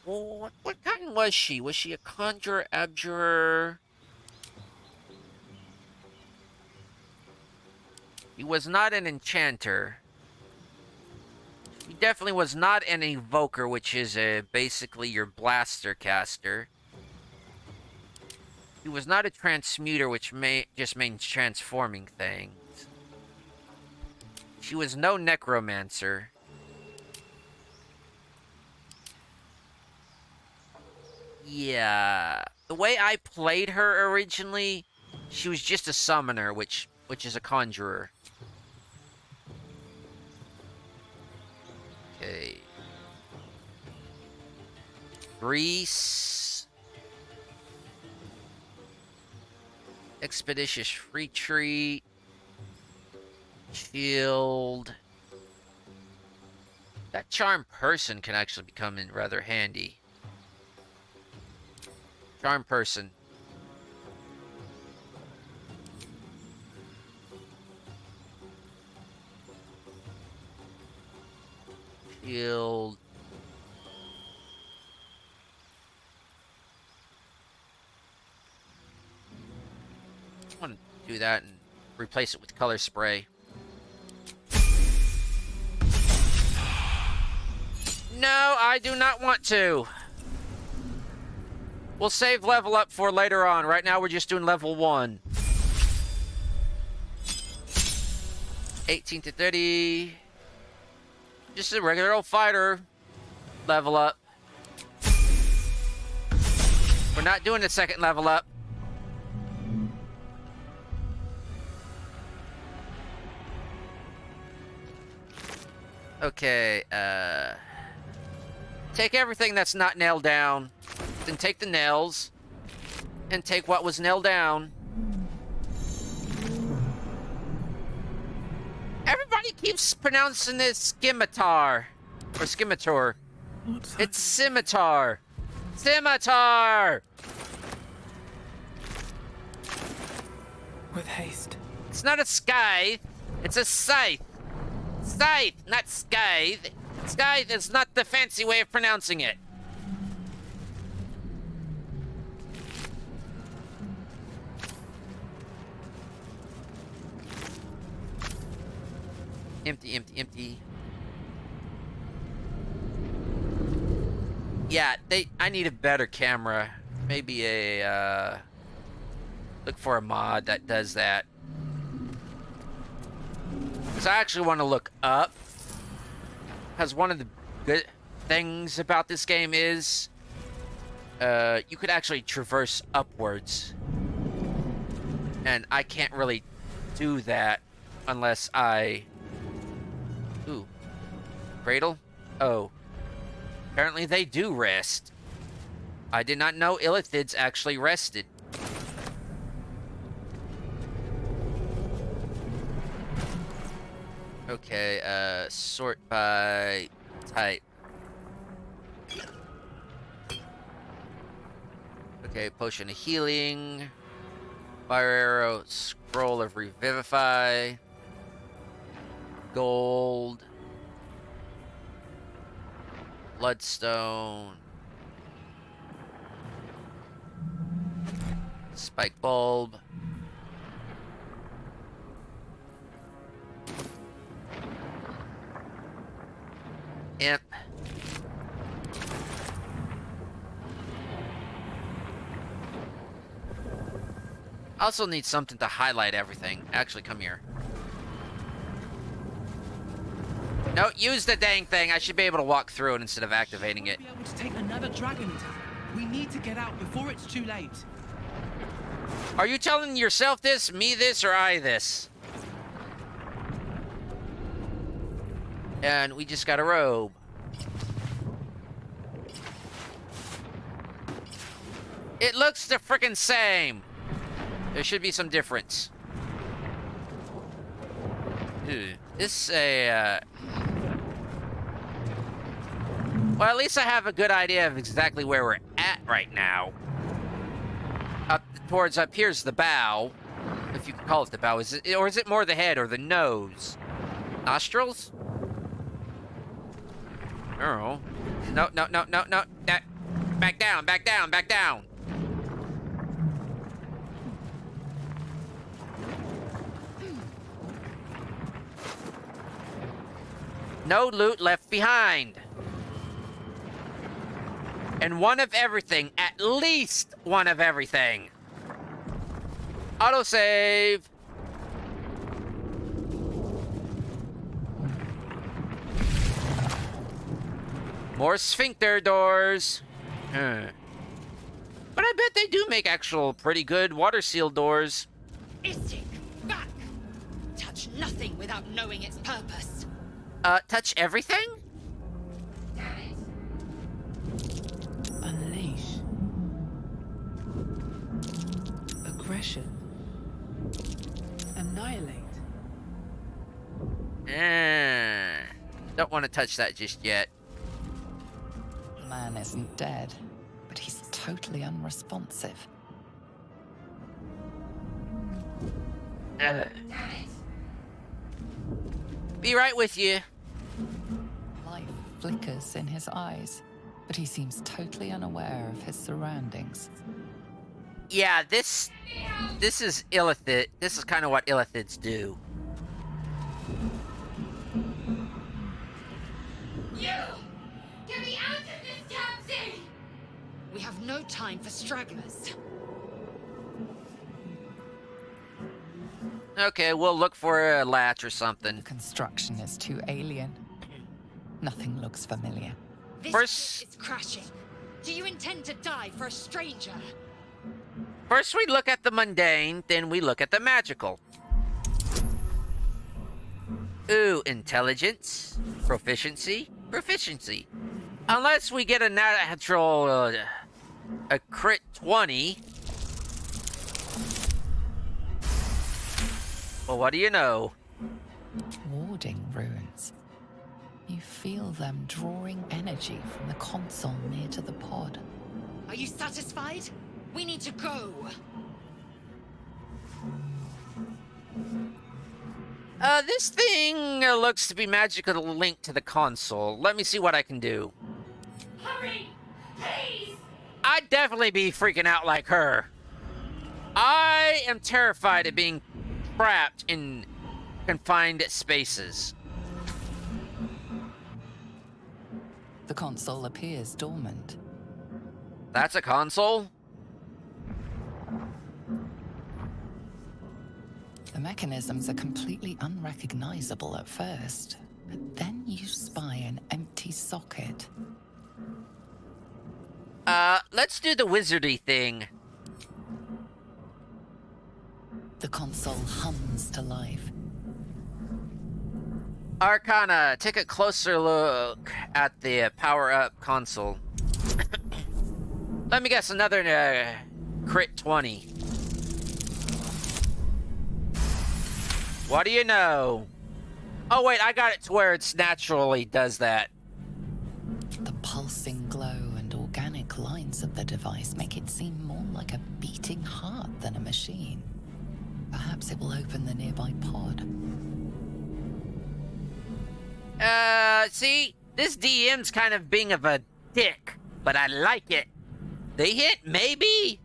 Well, what kind was she? Was she a conjurer, abjurer? He was not an enchanter. He definitely was not an evoker, which is basically your blaster caster. He was not a transmuter, which just means transforming things. She was no necromancer. Yeah, the way I played her originally, she was just a summoner, which is a conjurer. Okay. Grease. Expeditious retreat. Shield. That charm person can actually become in rather handy. Charm person. Shield. I want to do that and replace it with color spray. No, I do not want to. We'll save level up for later on. Right now, we're just doing level 1. 18 to 30. Just a regular old fighter. Level up. We're not doing the second level up. Okay, take everything that's not nailed down. Then take the nails. And take what was nailed down. Everybody keeps pronouncing this scimitar. Or scimitar. It's scimitar. Scimitar! With haste. It's not a scythe. It's a scythe. Scythe, not scythe. Scythe is not the fancy way of pronouncing it. Empty, empty, empty. Yeah, I need a better camera. Maybe look for a mod that does that. Because I actually want to look up. Because one of the good things about this game is you could actually traverse upwards. And I can't really do that unless I... Ooh. Cradle? Oh. Apparently they do rest. I did not know illithids actually rested. Okay, sort by type. Okay, potion of healing. Fire arrow, scroll of revivify, gold, bloodstone, spike bulb, imp, also need something to highlight everything. Actually, come here. No, use the dang thing. I should be able to walk through it instead of activating it. Be able to take another dragon down. We need to get out before it's too late. Are you telling yourself this, me this, or I this? And we just got a robe. It looks the frickin' same. There should be some difference. This a, well, at least I have a good idea of exactly where we're at right now. Up here's the bow. If you can call it the bow. Is it, or is it more the head or the nose? Nostrils? Oh. No. Back down, back down, back down. No loot left behind. And one of everything. At least one of everything. Autosave. More sphincter doors. But I bet they do make actual pretty good water seal doors. Istik, back! Touch nothing without knowing its purpose. Touch everything? Unleash. Aggression. Annihilate. Don't want to touch that just yet. The man isn't dead, but he's totally unresponsive. Be right with you. Life flickers in his eyes, but he seems totally unaware of his surroundings. Yeah, this is illithid. This is kind of what illithids do. You! Get me out of this taxi! We have no time for stragglers. Okay, we'll look for a latch or something. The construction is too alien. Nothing looks familiar. This First- ship is crashing. Do you intend to die for a stranger? First we look at the mundane, then we look at the magical. Ooh, intelligence, proficiency. Unless we get a natural, a crit 20. Well, what do you know? Warding runes. You feel them drawing energy from the console near to the pod. Are you satisfied? We need to go. This thing looks to be magically linked to the console. Let me see what I can do. Hurry! Please! I'd definitely be freaking out like her. I am terrified of being trapped in confined spaces. The console appears dormant. That's a console? The mechanisms are completely unrecognizable at first, but then you spy an empty socket. Let's do the wizardy thing. The console hums to life. Arcana, take a closer look at the power-up console. Let me guess, another crit 20. What do you know? Oh wait, I got it to where it's naturally does that. The pulsing glow and organic lines of the device make it seem more like a beating heart than a machine. it will open the nearby pod. See, this DM's kind of being of a dick, but I like it. They hit, maybe,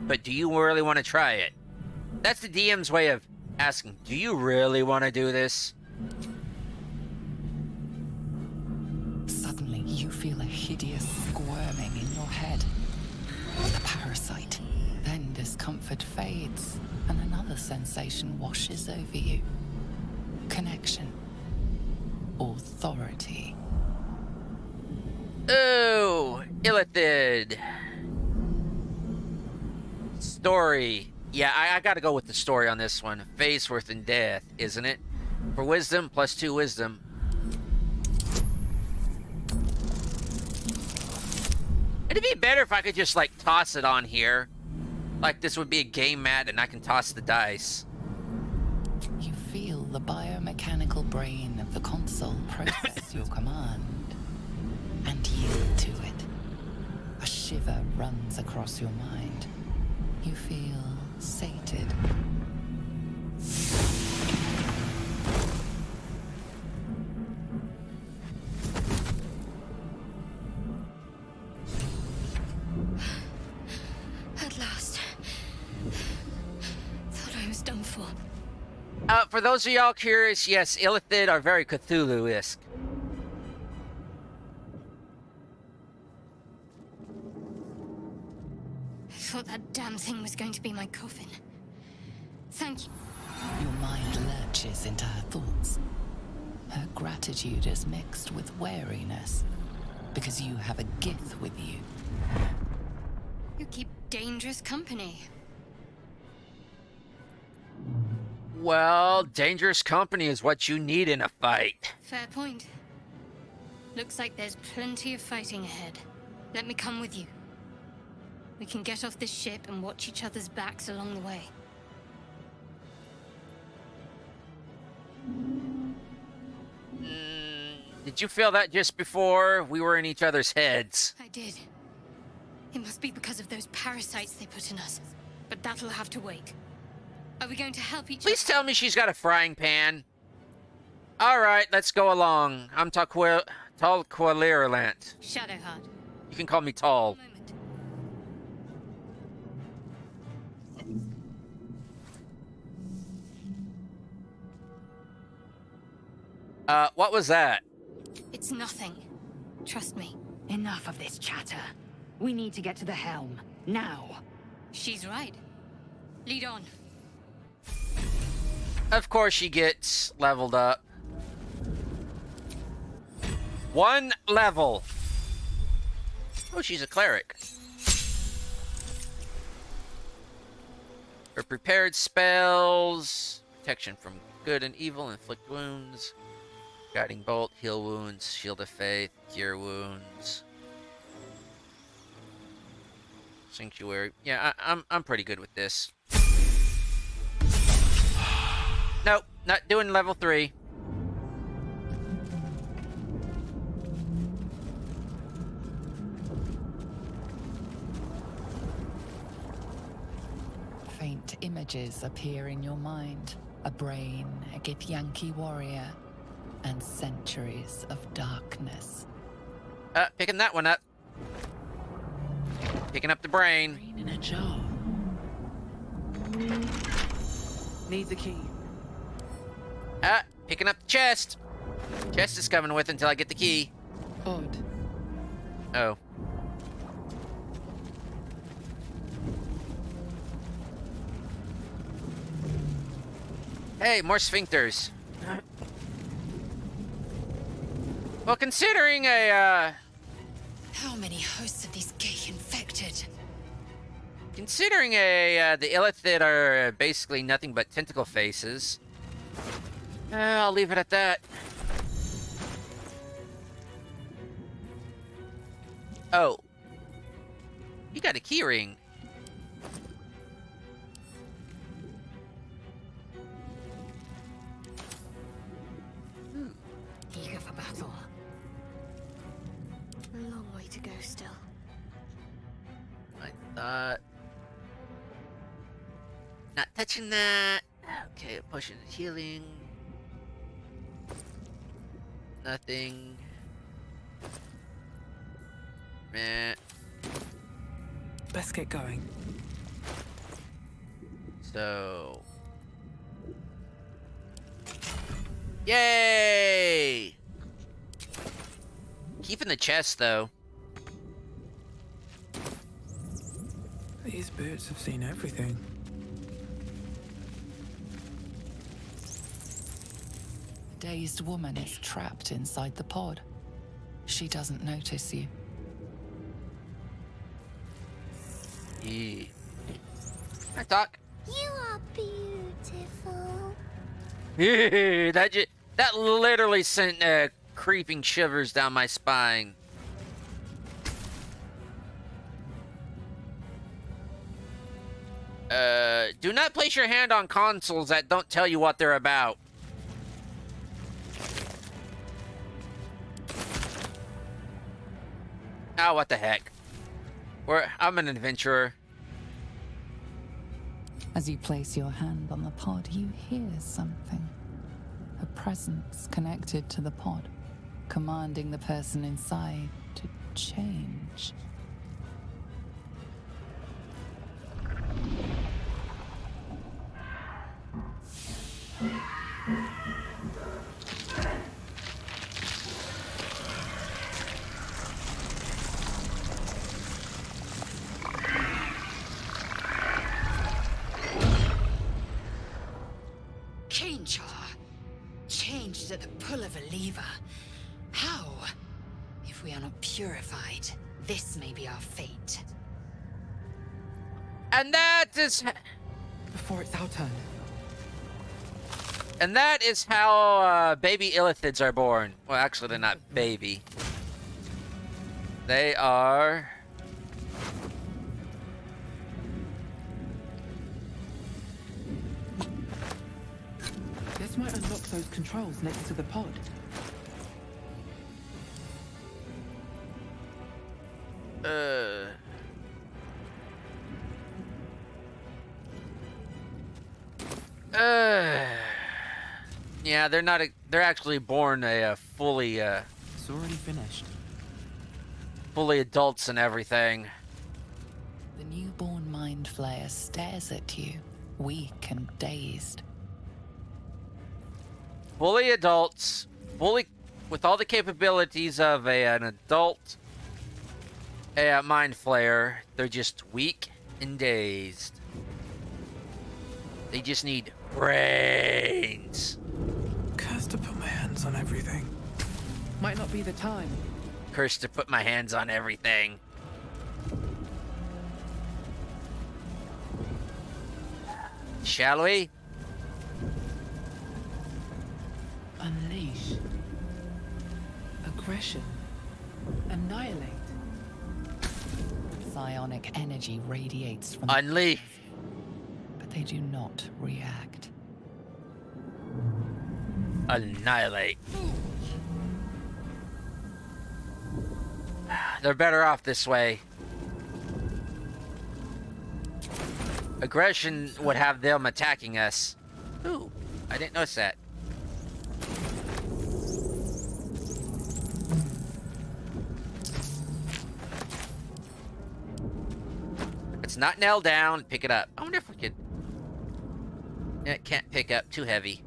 but do you really want to try it? That's the DM's way of asking, do you really want to do this? Suddenly, you feel a hideous squirming in your head. The parasite. Then discomfort fades, and another sensation washes over you. Connection. Authority. Oh, Illithid. Story. Yeah, I gotta go with the story on this one. Face worth in death, isn't it? For wisdom, +2 wisdom. It'd be better if I could just, like, toss it on here. Like this would be a game mat and I can toss the dice. You feel the biomechanical brain of the console process your command and yield to it. A shiver runs across your mind. You feel sated. At last. Thought I was done for. For those of y'all curious, yes, Illithid are very Cthulhu-esque. I thought that damn thing was going to be my coffin. Thank you. Your mind lurches into her thoughts. Her gratitude is mixed with wariness, because you have a gift with you. You keep dangerous company. Well, dangerous company is what you need in a fight. Fair point. Looks like there's plenty of fighting ahead. Let me come with you. We can get off this ship and watch each other's backs along the way. Did you feel that just before we were in each other's heads? I did. It must be because of those parasites they put in us. But that'll have to wait. Are we going to help each other? Please tell me she's got a frying pan. Alright, let's go along. I'm Tall Quilirlant. Shadowheart. You can call me Tall. Moment. What was that? It's nothing. Trust me. Enough of this chatter. We need to get to the helm. Now. She's right. Lead on. Of course she gets leveled up. 1 level. Oh, she's a cleric. Her prepared spells. Protection from good and evil, inflict wounds. Guiding bolt, heal wounds, shield of faith, cure wounds. Sanctuary. Yeah, I'm pretty good with this. Nope, not doing level 3. Faint images appear in your mind. A brain, a Githyanki warrior, and centuries of darkness. Picking that one up. Picking up the brain. Brain in a jar. Needs a key. Picking up the chest. Chest is coming with until I get the key. Odd. Oh. Hey, more sphincters. Well, considering How many hosts of these gay infected? the Illithid are basically nothing but tentacle faces, I'll leave it at that. Oh. You got a key ring. Eager for battle. A long way to go still. I thought... Not touching that. Okay, potion of healing. Nothing. Meh. Let's get going. So. Yay! Keeping the chest, though. These birds have seen everything. The dazed woman is trapped inside the pod. She doesn't notice you. Yeah. Hi, Doc. You are beautiful. That literally sent creeping shivers down my spine. Do not place your hand on consoles that don't tell you what they're about. Oh, what the heck. I'm an adventurer. As you place your hand on the pod, you hear something. A presence connected to the pod, commanding the person inside to change. Changed at the pull of a lever. How? If we are not purified, this may be our fate. And that is... Before it's our turn. And that is how baby illithids are born. Well, actually, they're not baby. They are... This might unlock those controls next to the pod. Yeah, they're not. They're actually born fully. It's already finished. Fully adults and everything. The newborn mind flayer stares at you, weak and dazed. Fully adults, fully with all the capabilities of an adult mind flayer. They're just weak and dazed. They just need brains. Cursed to put my hands on everything. Might not be the time. Cursed to put my hands on everything. Shall we? Unleash. Aggression. Annihilate. Psionic energy radiates from Unleash. but they do not react. Annihilate. They're better off this way. Aggression would have them attacking us. Ooh, I didn't notice that. It's not nailed down. Pick it up. I wonder if we could... It can't pick up. Too heavy.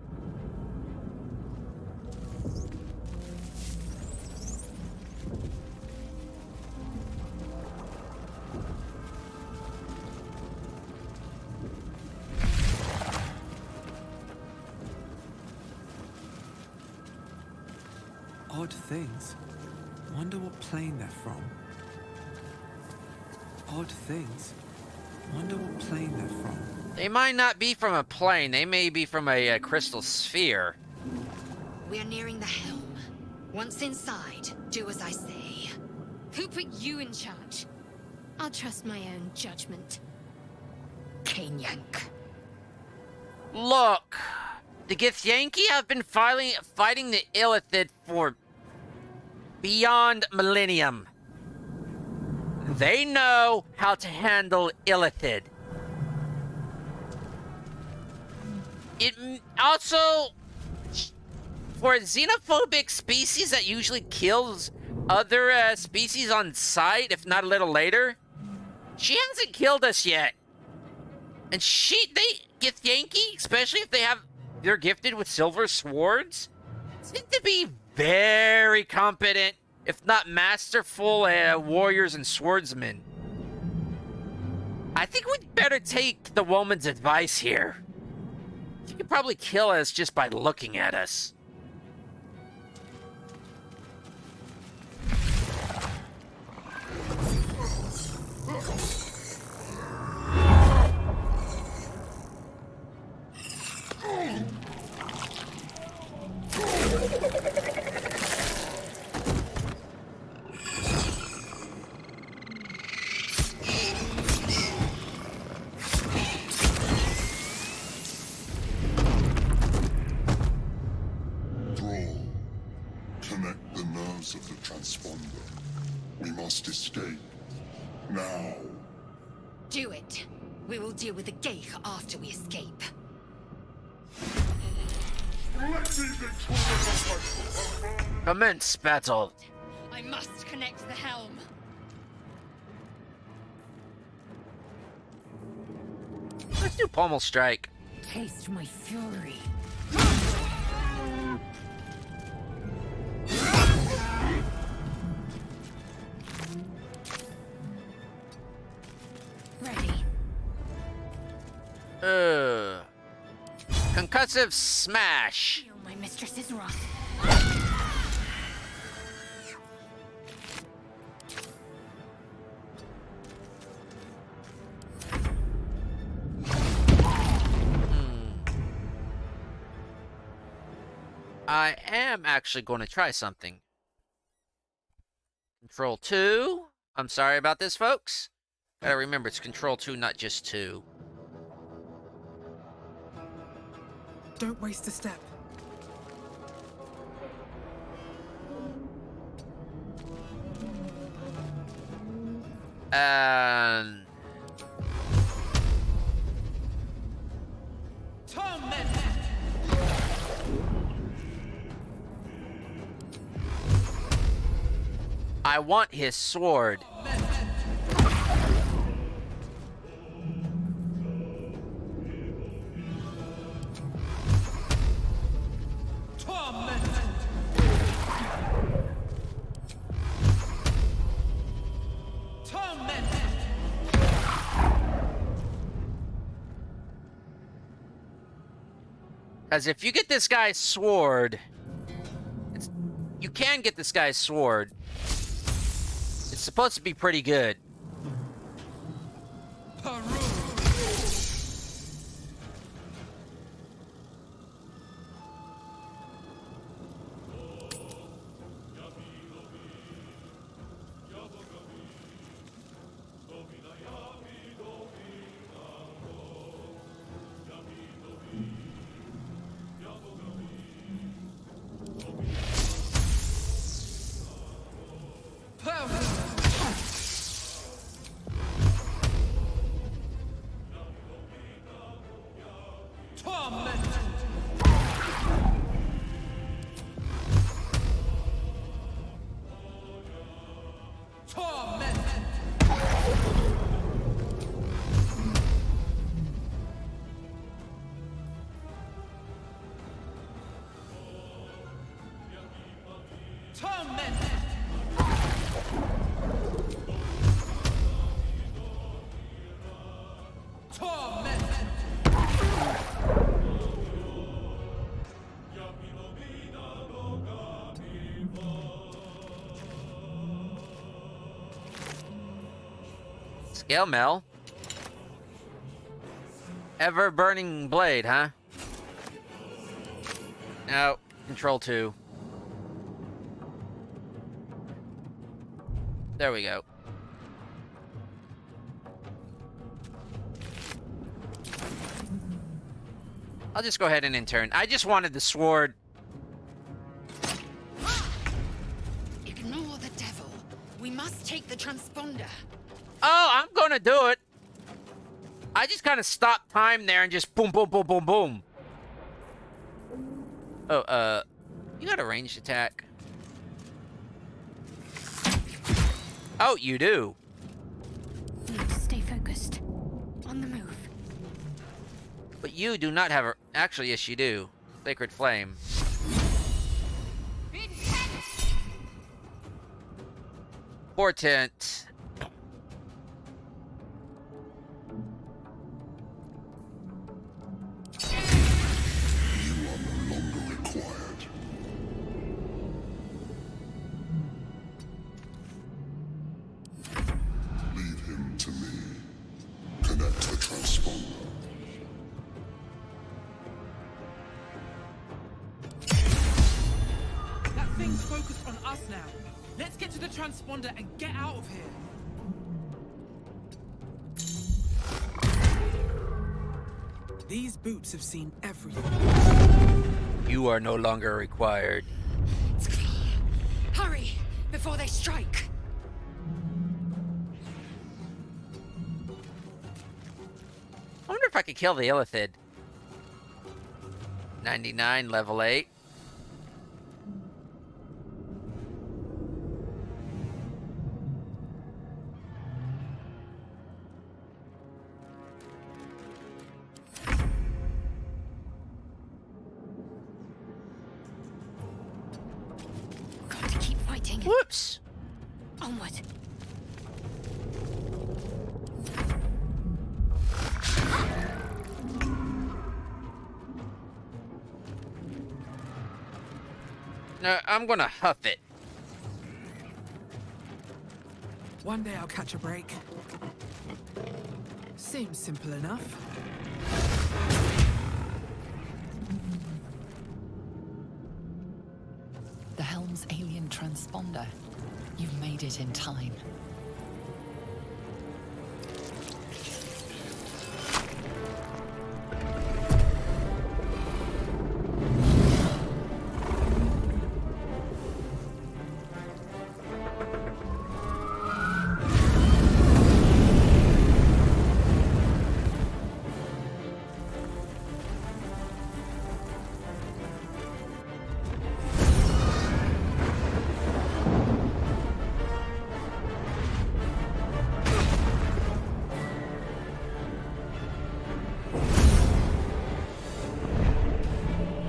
Odd things. Wonder what plane they're from. Odd things. Wonder what plane they're from. They might not be from a plane. They may be from a crystal sphere. We are nearing the helm. Once inside, do as I say. Who put you in charge? I'll trust my own judgment. Kanyank. Look, the Githyanki have been fighting the Illithid for beyond millennium. They know how to handle Illithid. It also, for a xenophobic species that usually kills other species on sight, if not a little later, she hasn't killed us yet. And they get Yankee, especially if they're gifted with silver swords, seem to be very competent, if not masterful, warriors and swordsmen. I think we'd better take the woman's advice here. She could probably kill us just by looking at us. Connect the nerves of the transponder. We must escape. Now. Do it. We will deal with the Geich after we escape. Commence battle. I must connect the helm. Let's do pommel strike. Taste my fury. Ready. Concussive smash. Feel my mistress's wrath. I am actually going to try something. Control 2. I'm sorry about this, folks. Gotta remember, it's Control 2, not just 2. Don't waste a step. I want his sword. As if you get this guy's sword, you can get this guy's sword. It's supposed to be pretty good. Scale Mel. Ever burning blade, huh? No. Control 2. There we go. I'll just go ahead and intern. I just wanted the sword. Ignore the devil. We must take the transponder. Oh, I'm gonna do it. I just kind of stopped time there and just boom, boom, boom, boom, boom. Oh, you got a ranged attack. Oh, you do. Need to stay focused. On the move. But you do not have a... Actually, yes, you do. Sacred Flame. Portent. You are no longer required. Leave him to me. Connect the transponder. That thing's focused on us now. Let's get to the transponder and get out of here. These boots have seen everything. You are no longer required. Hurry, before they strike. I wonder if I could kill the Illithid. 99, level 8. Got to keep fighting. Whoops! Onward. No, I'm gonna huff it. One day I'll catch a break. Seems simple enough. The Helm's alien transponder. You've made it in time.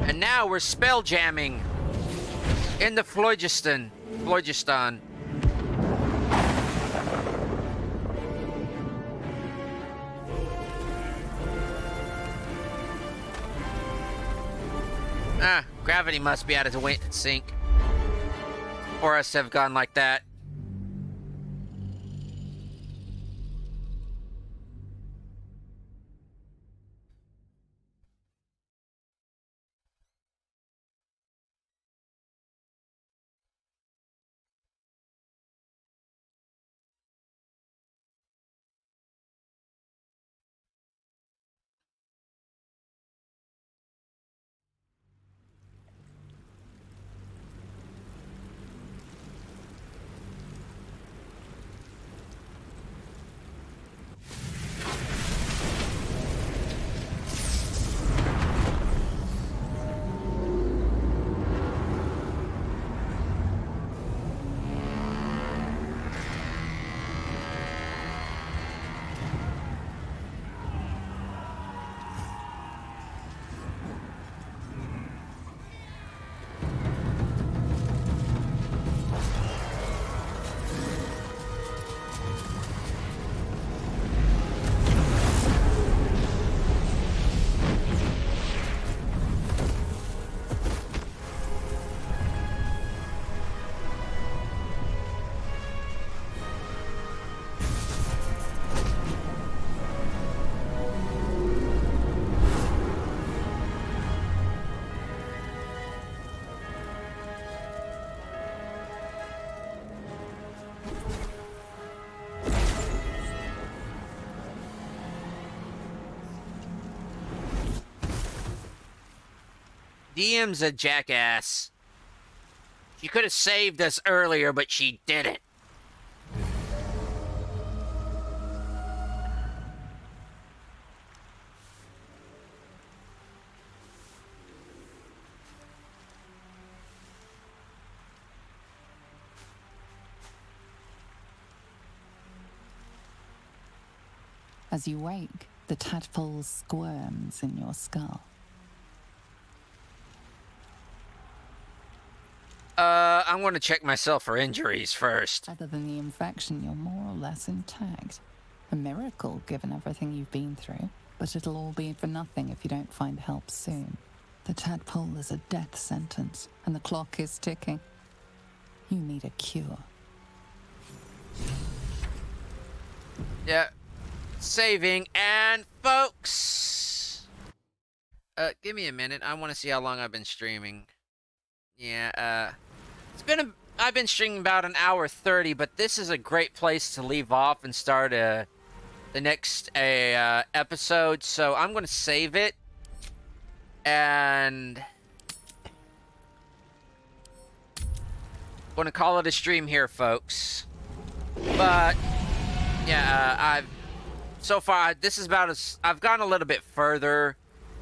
And now we're spell jamming in the Phlogiston. Ah, gravity must be out of the sync for us to have gone like that. DM's a jackass. She could have saved us earlier, but she didn't. As you wake, the tadpole squirms in your skull. I'm going to check myself for injuries first. Other than the infection, you're more or less intact. A miracle, given everything you've been through. But it'll all be for nothing if you don't find help soon. The tadpole is a death sentence, and the clock is ticking. You need a cure. Yeah. Saving, and folks! Give me a minute. I want to see how long I've been streaming. Yeah, I've been streaming about an hour 30, but this is a great place to leave off and start the next episode. So I'm going to save it. And going to call it a stream here, folks. But yeah, so far this is about I've gone a little bit further.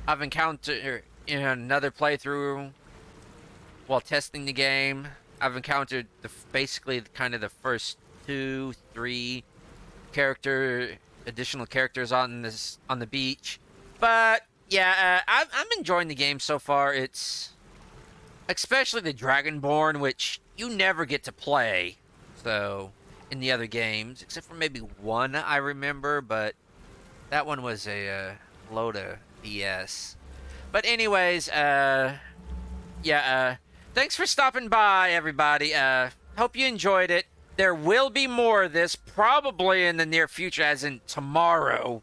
I've encountered another playthrough while testing the game. I've encountered basically kind of the first 2-3 additional characters on the beach. But yeah, I'm enjoying the game so far. It's especially the Dragonborn, which you never get to play. So in the other games, except for maybe one I remember, but that one was a load of BS. But anyways, thanks for stopping by, everybody. Hope you enjoyed it. There will be more of this, probably in the near future, as in tomorrow,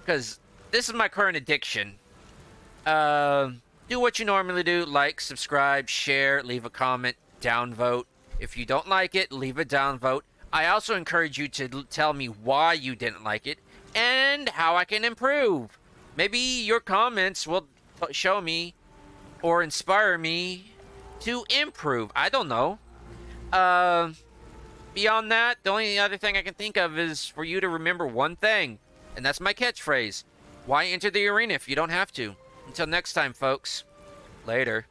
because this is my current addiction. Do what you normally do: like, subscribe, share, leave a comment, downvote. If you don't like it, leave a downvote. I also encourage you to tell me why you didn't like it and how I can improve. Maybe your comments will show me or inspire me to improve. I don't know. Beyond that, the only other thing I can think of is for you to remember one thing, and that's my catchphrase. Why enter the arena if you don't have to? Until next time, folks. Later.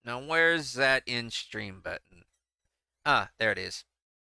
Now, where's that in stream button? Ah, there it is.